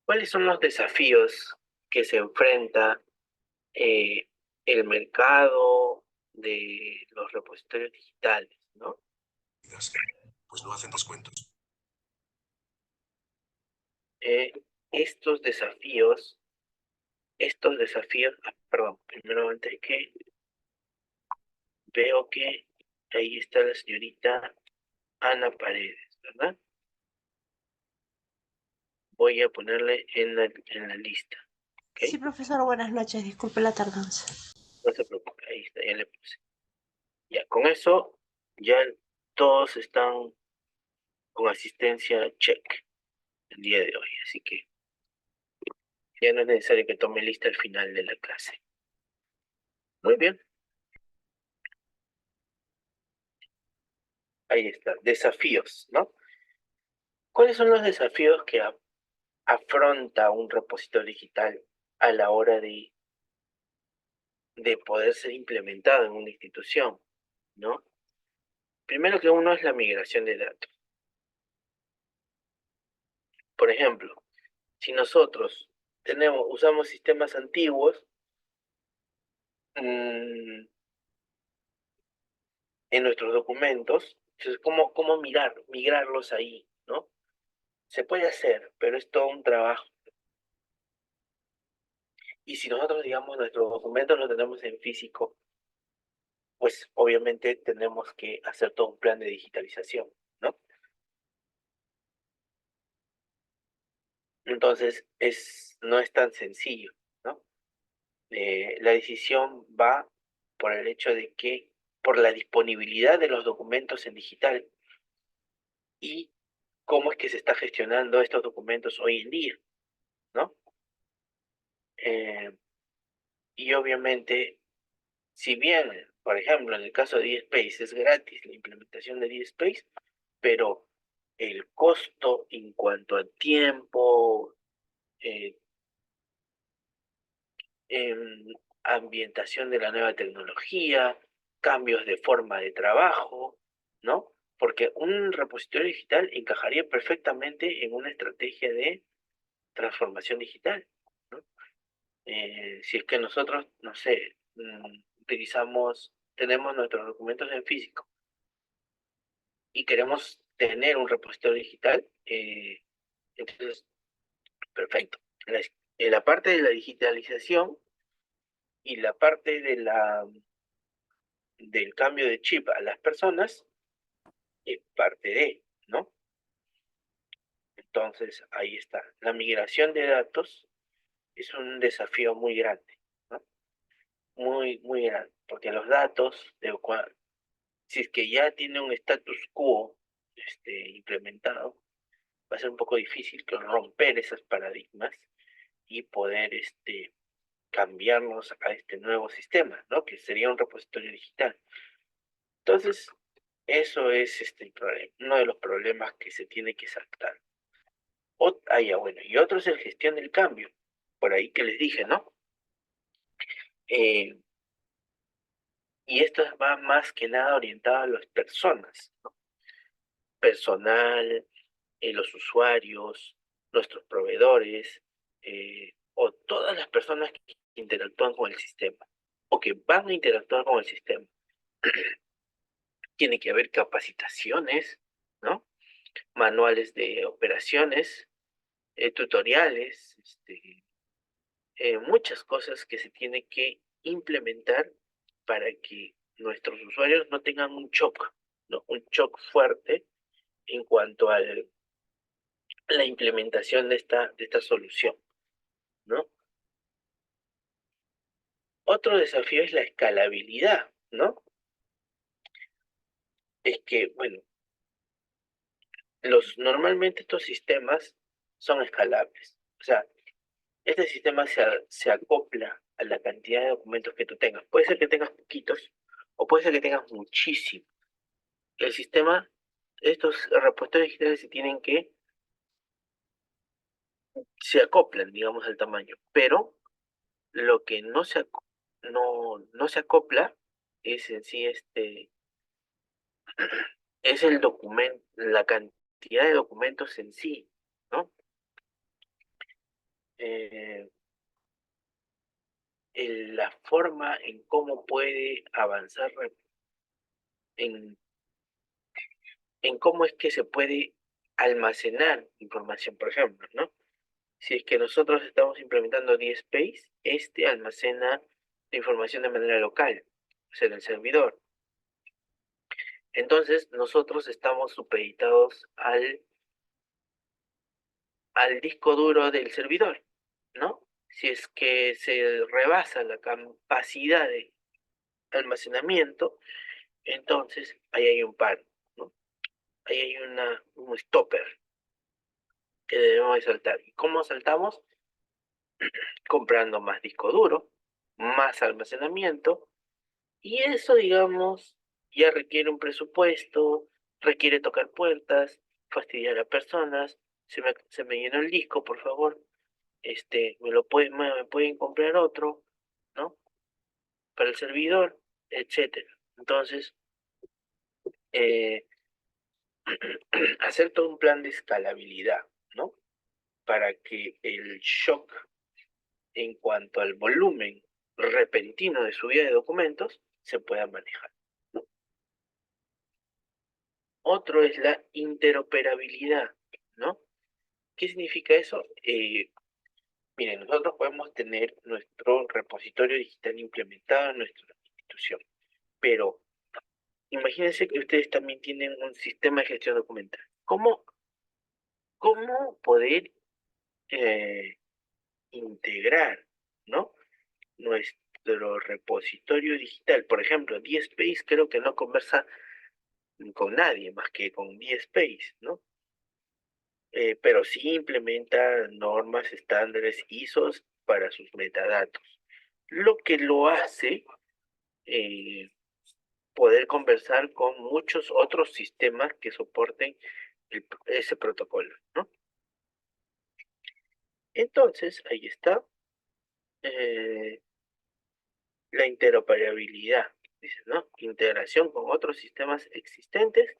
¿Cuáles son los desafíos que se enfrenta el mercado de los repositorios digitales, ¿no? Pues no hacen descuentos. Estos desafíos, perdón, primero antes que veo que ahí está la señorita Ana Paredes, ¿verdad? Voy a ponerle en la lista. ¿Okay? Sí, profesor, buenas noches. Disculpe la tardanza. No se preocupe, ahí está, ya le puse. Ya, con eso, ya todos están con asistencia check el día de hoy, así que ya no es necesario que tome lista al final de la clase. Muy bien. Ahí está, desafíos, ¿no? ¿Cuáles son los desafíos que afronta un repositorio digital a la hora de poder ser implementado en una institución, ¿no? Primero que uno es la migración de datos. Por ejemplo, si nosotros usamos sistemas antiguos, en nuestros documentos, entonces, ¿cómo migrarlos ahí, ¿no? Se puede hacer, pero es todo un trabajo. Y si nosotros, digamos, nuestros documentos los tenemos en físico, pues obviamente tenemos que hacer todo un plan de digitalización, ¿no? Entonces, no es tan sencillo, ¿no? La decisión va por el hecho de que, por la disponibilidad de los documentos en digital y cómo es que se está gestionando estos documentos hoy en día, ¿no? Y obviamente, si bien, por ejemplo, en el caso de DSpace es gratis la implementación de DSpace, pero el costo en cuanto a tiempo, ambientación de la nueva tecnología, cambios de forma de trabajo, ¿no? Porque un repositorio digital encajaría perfectamente en una estrategia de transformación digital, ¿no? Si es que nosotros, no sé, tenemos nuestros documentos en físico y queremos tener un repositorio digital, entonces, perfecto. En la parte de la digitalización y la parte del cambio de chip a las personas es parte de, ¿no? Entonces, ahí está. La migración de datos es un desafío muy grande, ¿no? Muy, muy grande, porque los datos, si es que ya tiene un status quo implementado, va a ser un poco difícil romper esos paradigmas y poder cambiarnos a este nuevo sistema, ¿no? Que sería un repositorio digital. Entonces, eso es uno de los problemas que se tiene que saltar. Bueno, y otro es la gestión del cambio, por ahí que les dije, ¿no? Y esto va más que nada orientado a las personas, ¿no? Personal, los usuarios, nuestros proveedores, o todas las personas que interactúan con el sistema, o que van a interactuar con el sistema. Tiene que haber capacitaciones, ¿no? Manuales de operaciones, tutoriales, muchas cosas que se tienen que implementar para que nuestros usuarios no tengan un shock, ¿no? Un shock fuerte en cuanto a la implementación de esta solución, ¿no? Otro desafío es la escalabilidad, ¿no? Es que, bueno, normalmente estos sistemas son escalables. O sea, este sistema se acopla a la cantidad de documentos que tú tengas. Puede ser que tengas poquitos o puede ser que tengas muchísimos. El sistema, estos repositorios digitales se acoplan, digamos, al tamaño, pero lo que no se acopla es en sí es el documento, la cantidad de documentos en sí, ¿no? La forma en cómo puede avanzar, en, en cómo es que se puede almacenar información, por ejemplo, ¿no? Si es que nosotros estamos implementando DSpace, almacena la información de manera local, o sea, en el servidor. Entonces, nosotros estamos supeditados al disco duro del servidor, ¿no? Si es que se rebasa la capacidad de almacenamiento, entonces ahí hay un paro, ¿no? Ahí hay un stopper que debemos de saltar. ¿Y cómo saltamos? Comprando más disco duro, más almacenamiento, y eso, digamos, ya requiere un presupuesto, requiere tocar puertas, fastidiar a personas, se me llenó el disco, por favor, me pueden comprar otro, ¿no? Para el servidor, etcétera. Entonces, hacer todo un plan de escalabilidad, ¿no? Para que el shock en cuanto al volumen repentino de subida de documentos se pueda manejar, ¿no? Otro es la interoperabilidad, ¿no? ¿Qué significa eso? Miren, nosotros podemos tener nuestro repositorio digital implementado en nuestra institución, pero imagínense que ustedes también tienen un sistema de gestión documental. ¿Cómo poder integrar, ¿no? Nuestro repositorio digital? Por ejemplo, DSpace creo que no conversa con nadie más que con DSpace, ¿no? Pero sí implementa normas, estándares, ISOs para sus metadatos, lo que lo hace poder conversar con muchos otros sistemas que soporten ese protocolo, ¿no? Entonces, ahí está la interoperabilidad, dice, ¿no? Integración con otros sistemas existentes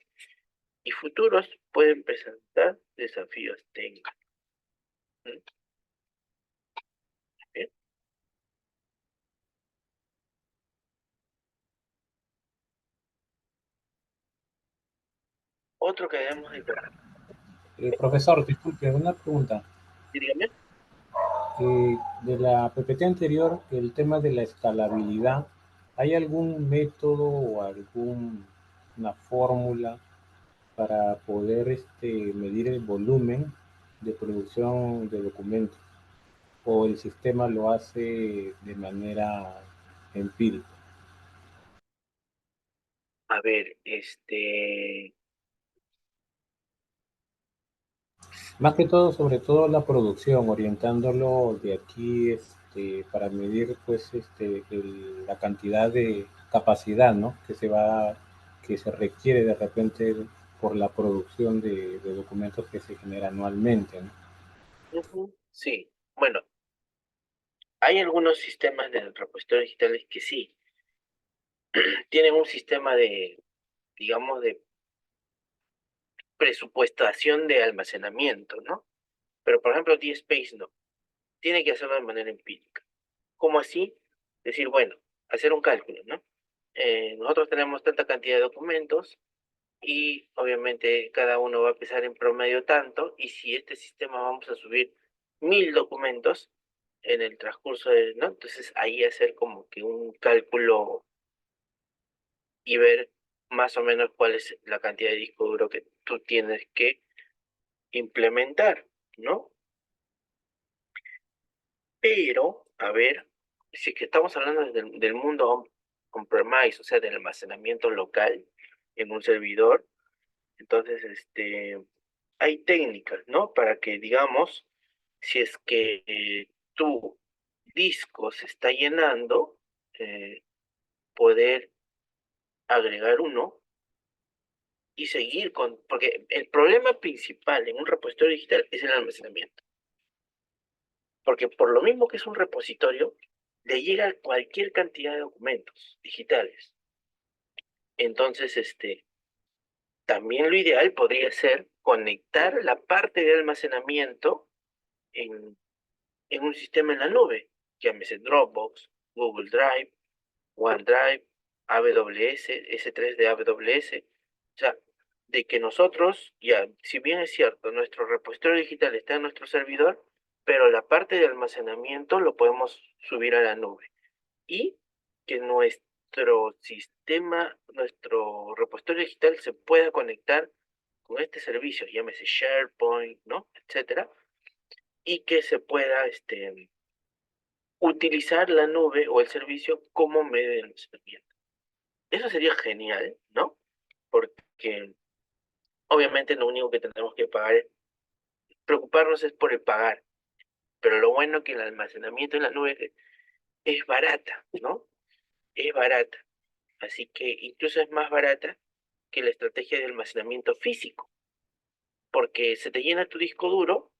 y futuros pueden presentar desafíos técnicos. ¿Mm? Bien. Otro que debemos de Profesor, disculpe, una pregunta. dígame. De la PPT anterior, el tema de la escalabilidad, ¿hay algún método o alguna fórmula para poder medir el volumen de producción de documentos? ¿O el sistema lo hace de manera empírica? A ver, Más que todo, sobre todo la producción, orientándolo de aquí para medir pues la cantidad de capacidad, ¿no? Que se requiere de repente por la producción de documentos que se genera anualmente, ¿no? Sí, bueno, hay algunos sistemas de repositorios digitales que sí tienen un sistema de, digamos, de presupuestación de almacenamiento, ¿no? Pero, por ejemplo, DSpace no. Tiene que hacerlo de manera empírica. ¿Cómo así? Decir, bueno, hacer un cálculo, ¿no? Nosotros tenemos tanta cantidad de documentos y obviamente cada uno va a pesar en promedio tanto, y si este sistema vamos a subir 1000 documentos en el transcurso de, ¿no? Entonces ahí hacer como que un cálculo y ver más o menos cuál es la cantidad de disco duro que tú tienes que implementar, ¿no? Pero, a ver, si es que estamos hablando del mundo on-premise, o sea, del almacenamiento local en un servidor, entonces, hay técnicas, ¿no? Para que, digamos, si es que tu disco se está llenando, poder agregar uno y seguir con, porque el problema principal en un repositorio digital es el almacenamiento. Porque por lo mismo que es un repositorio, le llega cualquier cantidad de documentos digitales. Entonces, también lo ideal podría ser conectar la parte de almacenamiento en un sistema en la nube, llámese Dropbox, Google Drive, OneDrive, AWS, S3 de AWS. O sea, de que nosotros, ya, si bien es cierto, nuestro repositorio digital está en nuestro servidor, pero la parte de almacenamiento lo podemos subir a la nube. Y que nuestro sistema, nuestro repositorio digital se pueda conectar con este servicio, llámese SharePoint, ¿no? Etcétera, y que se pueda utilizar la nube o el servicio como medio de almacenamiento. Eso sería genial, ¿no? Porque obviamente lo único que tenemos que preocuparnos es por el pagar, pero lo bueno es que el almacenamiento en la nube es barata, ¿no? Es barata, así que incluso es más barata que la estrategia de almacenamiento físico, porque se te llena tu disco duro,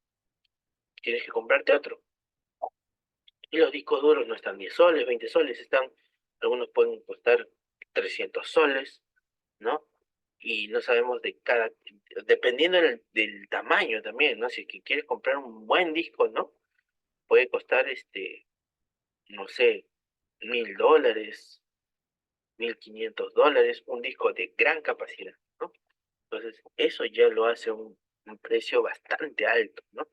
tienes que comprarte otro. Y los discos duros no están 10 soles, 20 soles, algunos pueden costar 300 soles, ¿no? Y no sabemos dependiendo del tamaño también, ¿no? Si es que quieres comprar un buen disco, ¿no? Puede costar, no sé, $1000, $1500, un disco de gran capacidad, ¿no? Entonces, eso ya lo hace un precio bastante alto, ¿no?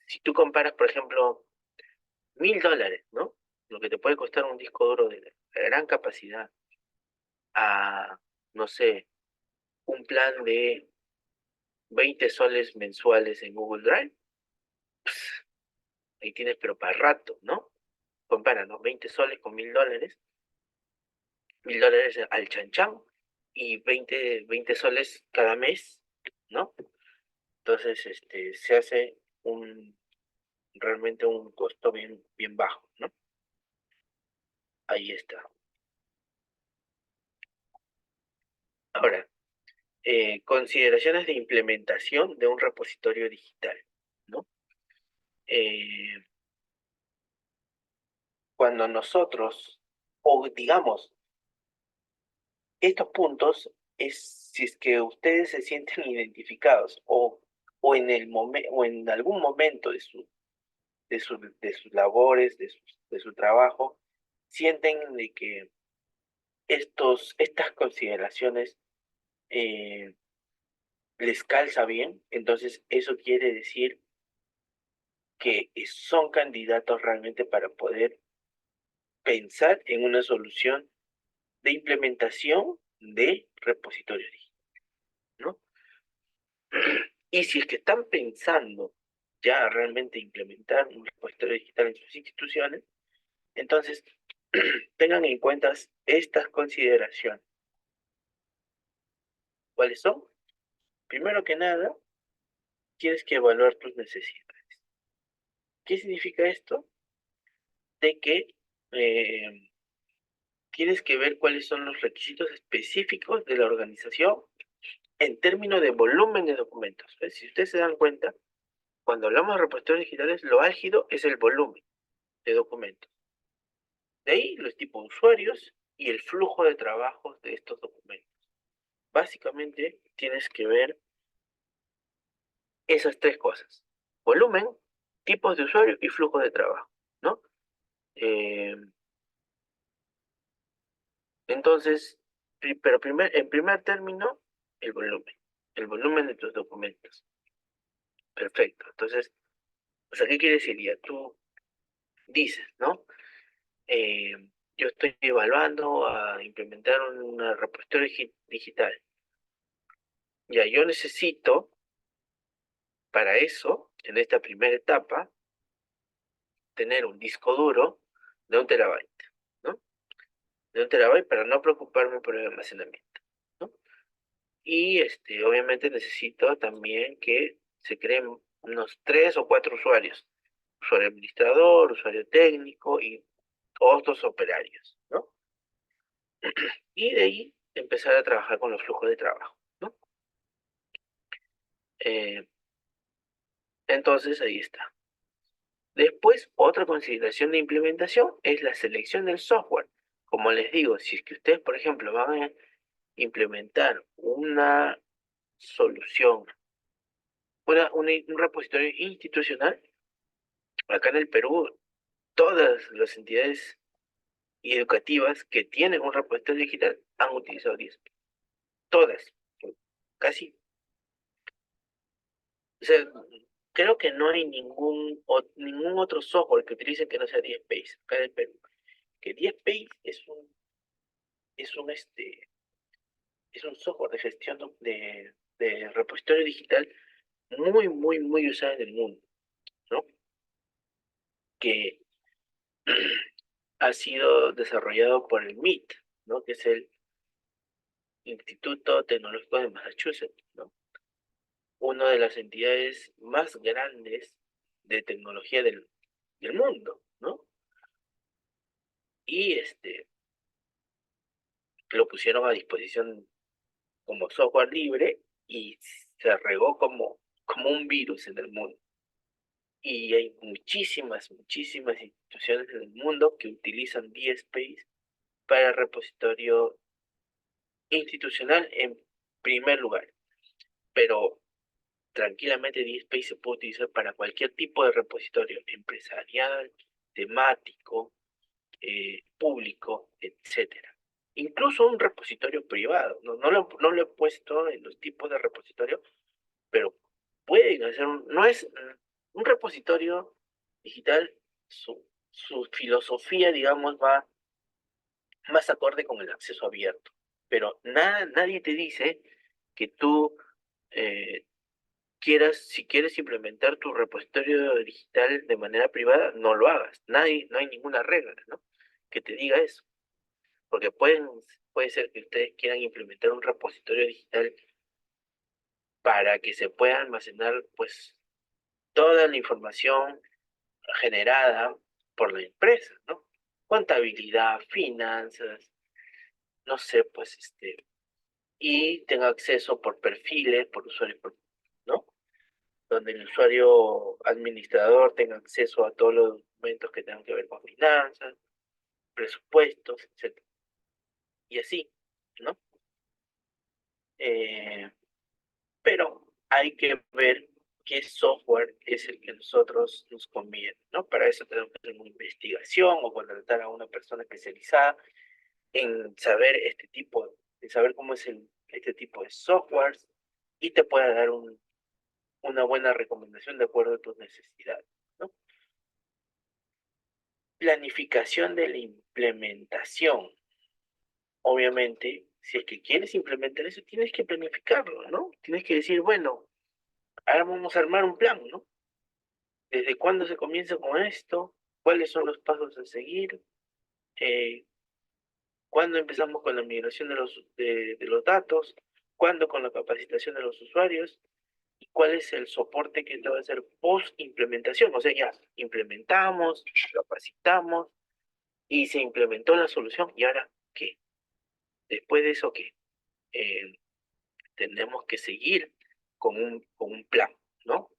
Si tú comparas, por ejemplo, $1000, ¿no? Lo que te puede costar un disco duro de gran capacidad a, no sé, un plan de 20 soles mensuales en Google Drive, ahí tienes, pero para rato, ¿no? Compara, ¿no? 20 soles con $1000, $1000 al chanchán, y 20 soles cada mes, ¿no? Entonces, se hace realmente un costo bien, bien bajo, ¿no? Ahí está. Ahora, consideraciones de implementación de un repositorio digital, ¿no? Cuando nosotros, o digamos, estos puntos es si es que ustedes se sienten identificados o en el o en algún momento de sus labores, de su trabajo, sienten de que estas consideraciones les calza bien, entonces eso quiere decir que son candidatos realmente para poder pensar en una solución de implementación de repositorios digitales, ¿no? Y si es que están pensando ya realmente implementar un repositorio digital en sus instituciones, entonces tengan en cuenta estas consideraciones. ¿Cuáles son? Primero que nada, tienes que evaluar tus necesidades. ¿Qué significa esto? De que tienes que ver cuáles son los requisitos específicos de la organización en términos de volumen de documentos. ¿Ves? Si ustedes se dan cuenta, cuando hablamos de repositorios digitales, lo álgido es el volumen de documentos. De ahí los tipos de usuarios y el flujo de trabajos de estos documentos. Básicamente tienes que ver esas tres cosas: volumen, tipos de usuario y flujo de trabajo, ¿no? Entonces, pero en primer término, el volumen de tus documentos. Perfecto. Entonces, o sea, ¿qué quiere decir? Ya tú dices, ¿no? Yo estoy evaluando a implementar un repositorio digital. Ya, yo necesito, para eso, en esta primera etapa, tener un disco duro de 1 terabyte, ¿no? De 1 terabyte para no preocuparme por el almacenamiento, ¿no? Y obviamente necesito también que se creen unos 3 o 4 usuarios. Usuario administrador, usuario técnico y otros operarios, ¿no? Y de ahí empezar a trabajar con los flujos de trabajo, ¿no? Entonces ahí está. Después, otra consideración de implementación es la selección del software. Como les digo, si es que ustedes, por ejemplo, van a implementar una solución, un repositorio institucional, acá en el Perú, todas las entidades educativas que tienen un repositorio digital han utilizado DSP. Todas, casi. O sea, creo que no hay ningún otro software que utilicen que no sea DSpace acá en el Perú. Que DSpace es un software de gestión de repositorio digital muy, muy, muy usado en el mundo, ¿no? Que ha sido desarrollado por el MIT, ¿no? Que es el Instituto Tecnológico de Massachusetts, ¿no? Una de las entidades más grandes de tecnología del mundo, ¿no? Y lo pusieron a disposición como software libre y se regó como un virus en el mundo. Y hay muchísimas instituciones en el mundo que utilizan DSpace para repositorio institucional en primer lugar. Pero tranquilamente DSpace se puede utilizar para cualquier tipo de repositorio empresarial, temático, público, etcétera. Incluso un repositorio privado. No lo he puesto en los tipos de repositorio, pero pueden hacer no es un repositorio digital, su filosofía, digamos, va más acorde con el acceso abierto. Pero nadie te dice que tú si quieres implementar tu repositorio digital de manera privada, no lo hagas. No hay ninguna regla, ¿no?, que te diga eso. Porque puede ser que ustedes quieran implementar un repositorio digital para que se pueda almacenar, pues, toda la información generada por la empresa, ¿no? Contabilidad, finanzas, no sé, pues, y tenga acceso por perfiles, por usuarios, ¿no? Donde el usuario administrador tenga acceso a todos los documentos que tengan que ver con finanzas, presupuestos, etc. Y así, ¿no? pero hay que ver qué software es el que a nosotros nos conviene, ¿no? Para eso tenemos que hacer una investigación o contratar a una persona especializada en saber en saber cómo es este tipo de softwares y te pueda dar una buena recomendación de acuerdo a tus necesidades, ¿no? Planificación de la implementación. Obviamente, si es que quieres implementar eso, tienes que planificarlo, ¿no? Tienes que decir, bueno, ahora vamos a armar un plan, ¿no? ¿Desde cuándo se comienza con esto? ¿Cuáles son los pasos a seguir? ¿Cuándo empezamos con la migración de los datos? ¿Cuándo con la capacitación de los usuarios? ¿Y cuál es el soporte que te va a hacer post implementación? O sea, ya implementamos, capacitamos y se implementó la solución. ¿Y ahora qué? Después de eso, ¿qué? Tenemos que seguir con un plan, ¿no?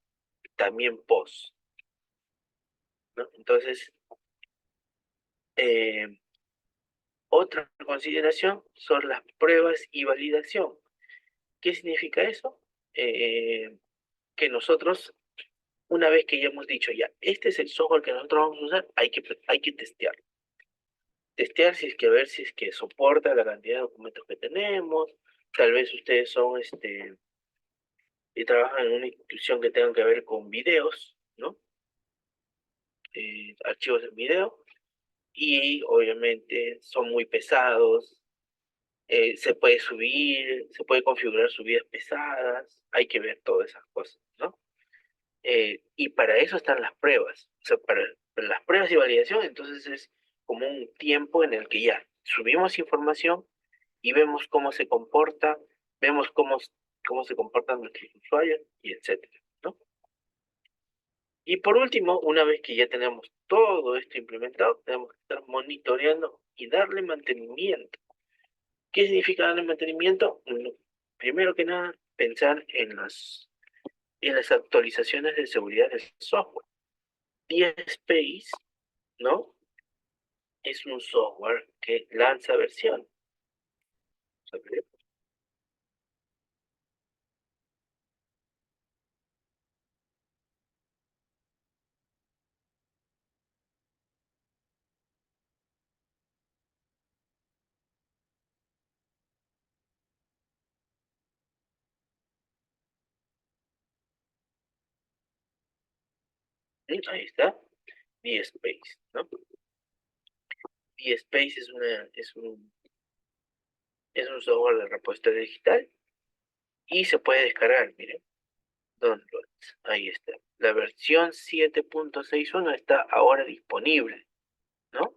También post, ¿no? Entonces, otra consideración son las pruebas y validación. ¿Qué significa eso? Que nosotros, una vez que ya hemos dicho, ya, este es el software que nosotros vamos a usar, hay que testear. Testear si es que a ver si es que soporta la cantidad de documentos que tenemos. Tal vez ustedes son, y trabajan en una institución que tenga que ver con videos, ¿no? Archivos en video. Y obviamente son muy pesados. Se puede subir, se puede configurar subidas pesadas. Hay que ver todas esas cosas, ¿no? Y para eso están las pruebas. O sea, para las pruebas y validación, entonces es como un tiempo en el que ya subimos información y vemos cómo se comporta, vemos cómo se comportan nuestros usuarios y etcétera, ¿no? Y por último, una vez que ya tenemos todo esto implementado, tenemos que estar monitoreando y darle mantenimiento. ¿Qué significa darle mantenimiento? Primero que nada, pensar en las actualizaciones de seguridad del software. DSpace, ¿no? Es un software que lanza versiones. Ahí está, DSpace, ¿no? DSpace es un software de repositorio digital y se puede descargar, miren. Downloads, ahí está. La versión 7.61 está ahora disponible, ¿no?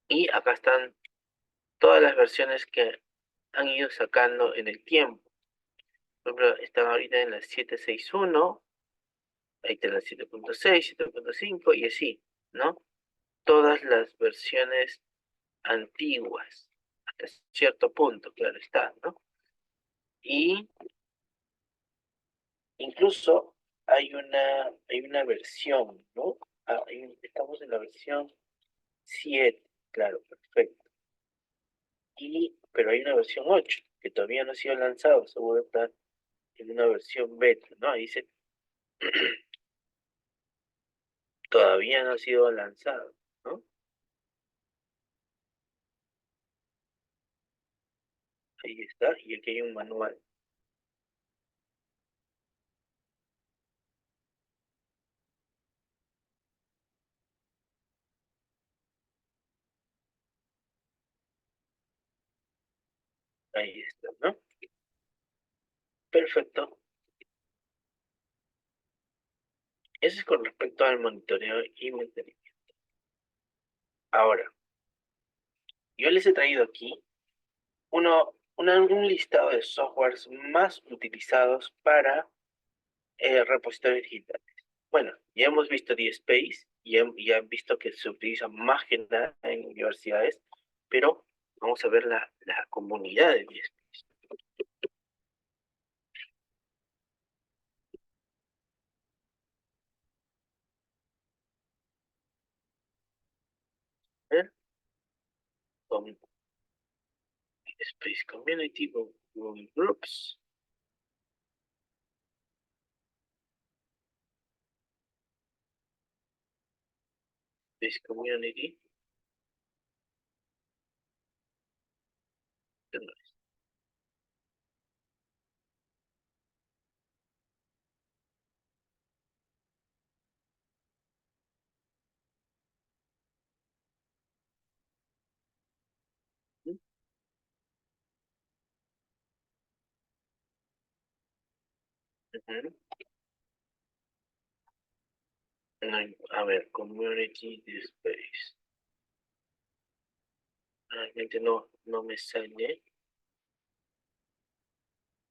Y acá están todas las versiones que han ido sacando en el tiempo. Por ejemplo, están ahorita en la 7.61, ahí está la 7.6, 7.5 y así, ¿no? Todas las versiones antiguas, hasta cierto punto, claro está, ¿no? Y incluso hay una versión, ¿no? Estamos en la versión 7, claro, perfecto. Pero hay una versión 8 que todavía no ha sido lanzado, seguro está en una versión beta, ¿no? Ahí dice, todavía no ha sido lanzado, ¿no? Ahí está, y aquí hay un manual. Ahí está, ¿no? Perfecto. Eso es con respecto al monitoreo y mantenimiento. Ahora, yo les he traído aquí un listado de softwares más utilizados para repositorios digitales. Bueno, ya hemos visto DSpace, ya han visto que se utiliza más que nada en universidades, pero vamos a ver la comunidad de DSpace. A ver, Space Community, Google Groups. Space Community. Ujú. A ver, Community Space. Realmente no me sale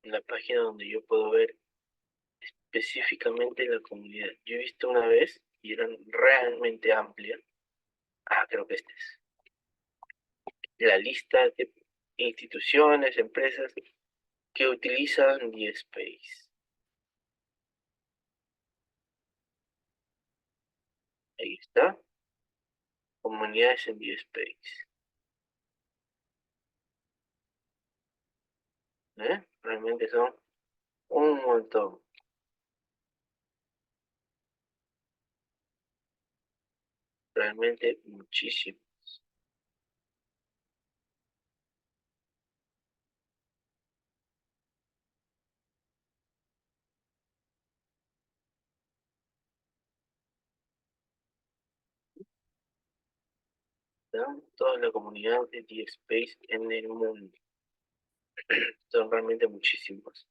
en la página donde yo puedo ver específicamente la comunidad. Yo he visto una vez y eran realmente amplias. Creo que esta es la lista de instituciones, empresas que utilizan DSpace. Ahí está. Comunidades en DSpace. Realmente son un montón. Realmente muchísimo. Toda la comunidad de DSpace en el mundo. Son realmente muchísimos.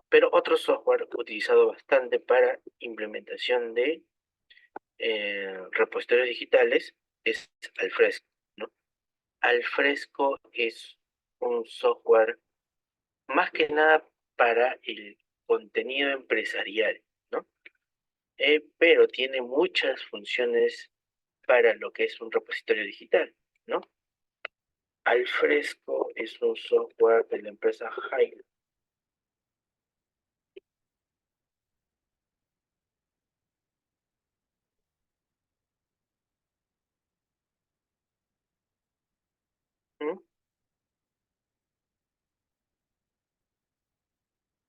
Pero otro software utilizado bastante para implementación de repositorios digitales es Alfresco, ¿no? Alfresco es un software más que nada para el contenido empresarial, ¿no? Pero tiene muchas funciones para lo que es un repositorio digital, ¿no? Alfresco es un software de la empresa Hive.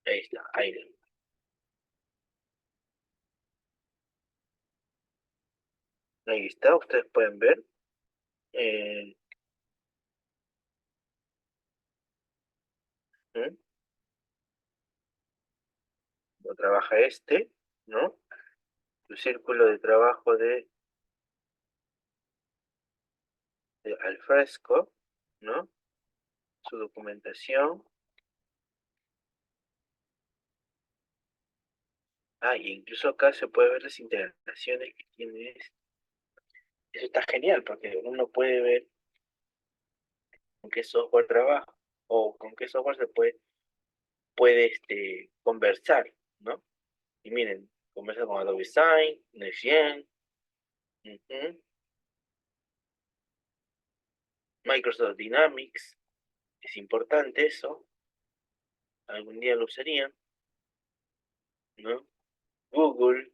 Ahí está, Hive. Ahí está, ustedes pueden ver. Lo trabaja ¿no? Su círculo de trabajo de Alfresco, ¿no? Su documentación. Y incluso acá se puede ver las integraciones que tiene esto. Eso está genial porque uno puede ver con qué software trabaja o con qué software se puede conversar, ¿no? Y miren, conversa con Adobe Sign, Next.Gen, Microsoft Dynamics, es importante eso, algún día lo usarían, ¿no? Google,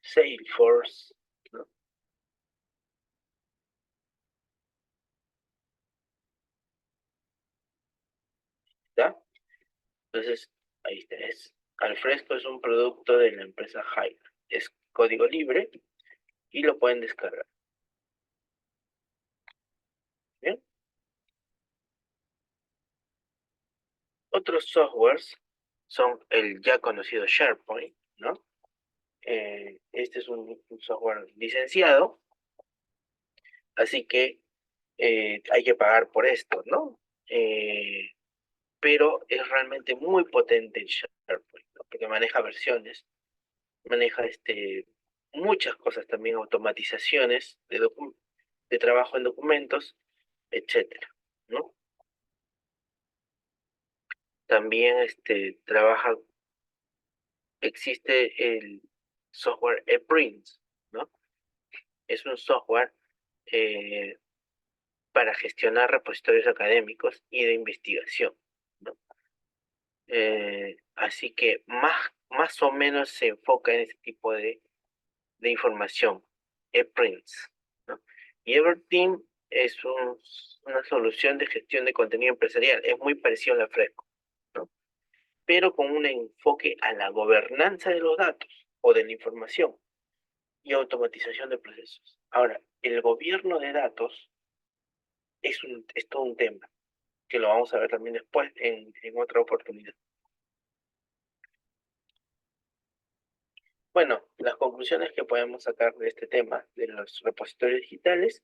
Salesforce, ¿no? ¿Está? Entonces, ahí está. Alfresco es un producto de la empresa Hive. Es código libre y lo pueden descargar. ¿Bien? Otros softwares son el ya conocido SharePoint, ¿no? Este es un software licenciado, así que hay que pagar por esto, ¿no? Pero es realmente muy potente el SharePoint, ¿no? Porque maneja versiones, maneja muchas cosas también, automatizaciones de trabajo en documentos, etcétera, ¿no? También existe el software ePrint, ¿no? Es un software para gestionar repositorios académicos y de investigación, ¿no? Así que más o menos se enfoca en ese tipo de información, ePrints, ¿no? Y Everteam es una solución de gestión de contenido empresarial. Es muy parecido a la Fresco, ¿no? Pero con un enfoque a la gobernanza de los datos o de la información y automatización de procesos. Ahora, el gobierno de datos es todo un tema, que lo vamos a ver también después en otra oportunidad. Bueno, las conclusiones que podemos sacar de este tema de los repositorios digitales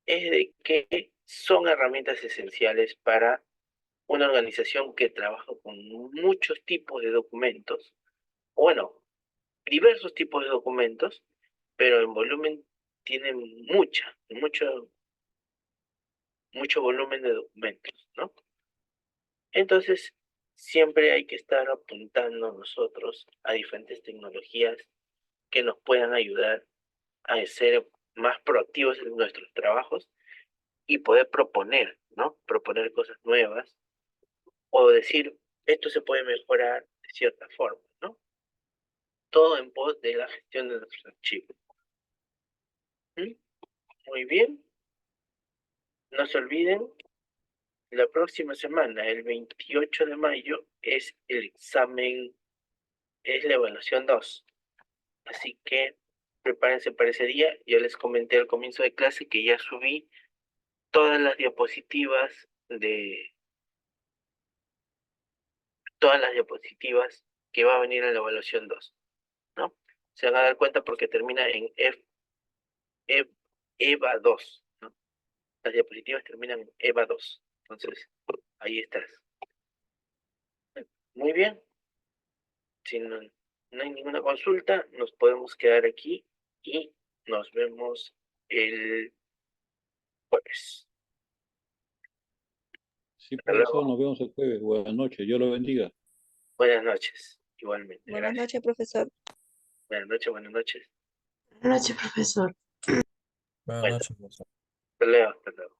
es de que son herramientas esenciales para una organización que trabaja con muchos tipos de documentos, bueno, diversos tipos de documentos, pero en volumen tienen mucho volumen de documentos, ¿no? Entonces, siempre hay que estar apuntando nosotros a diferentes tecnologías que nos puedan ayudar a ser más proactivos en nuestros trabajos y poder proponer, ¿no? Proponer cosas nuevas o decir, esto se puede mejorar de cierta forma, ¿no? Todo en pos de la gestión de nuestros archivos. ¿Mm? Muy bien. No se olviden, la próxima semana, el 28 de mayo, es el examen, es la evaluación 2. Así que prepárense para ese día. Yo les comenté al comienzo de clase que ya subí todas las diapositivas que va a venir en la evaluación 2, ¿no? Se van a dar cuenta porque termina en EVA 2, ¿no? Las diapositivas terminan en EVA 2. Entonces, ahí estás. Muy bien. Si no hay ninguna consulta, nos podemos quedar aquí y nos vemos el jueves. Sí, Hasta profesor, luego. nos vemos el jueves. Buenas noches, Dios lo bendiga. Buenas noches, igualmente. Buenas Gracias. noches, profesor. Buenas noches, buenas noches. Buenas noches, profesor. Buenas Bueno, noches, profesor. hasta luego, hasta luego.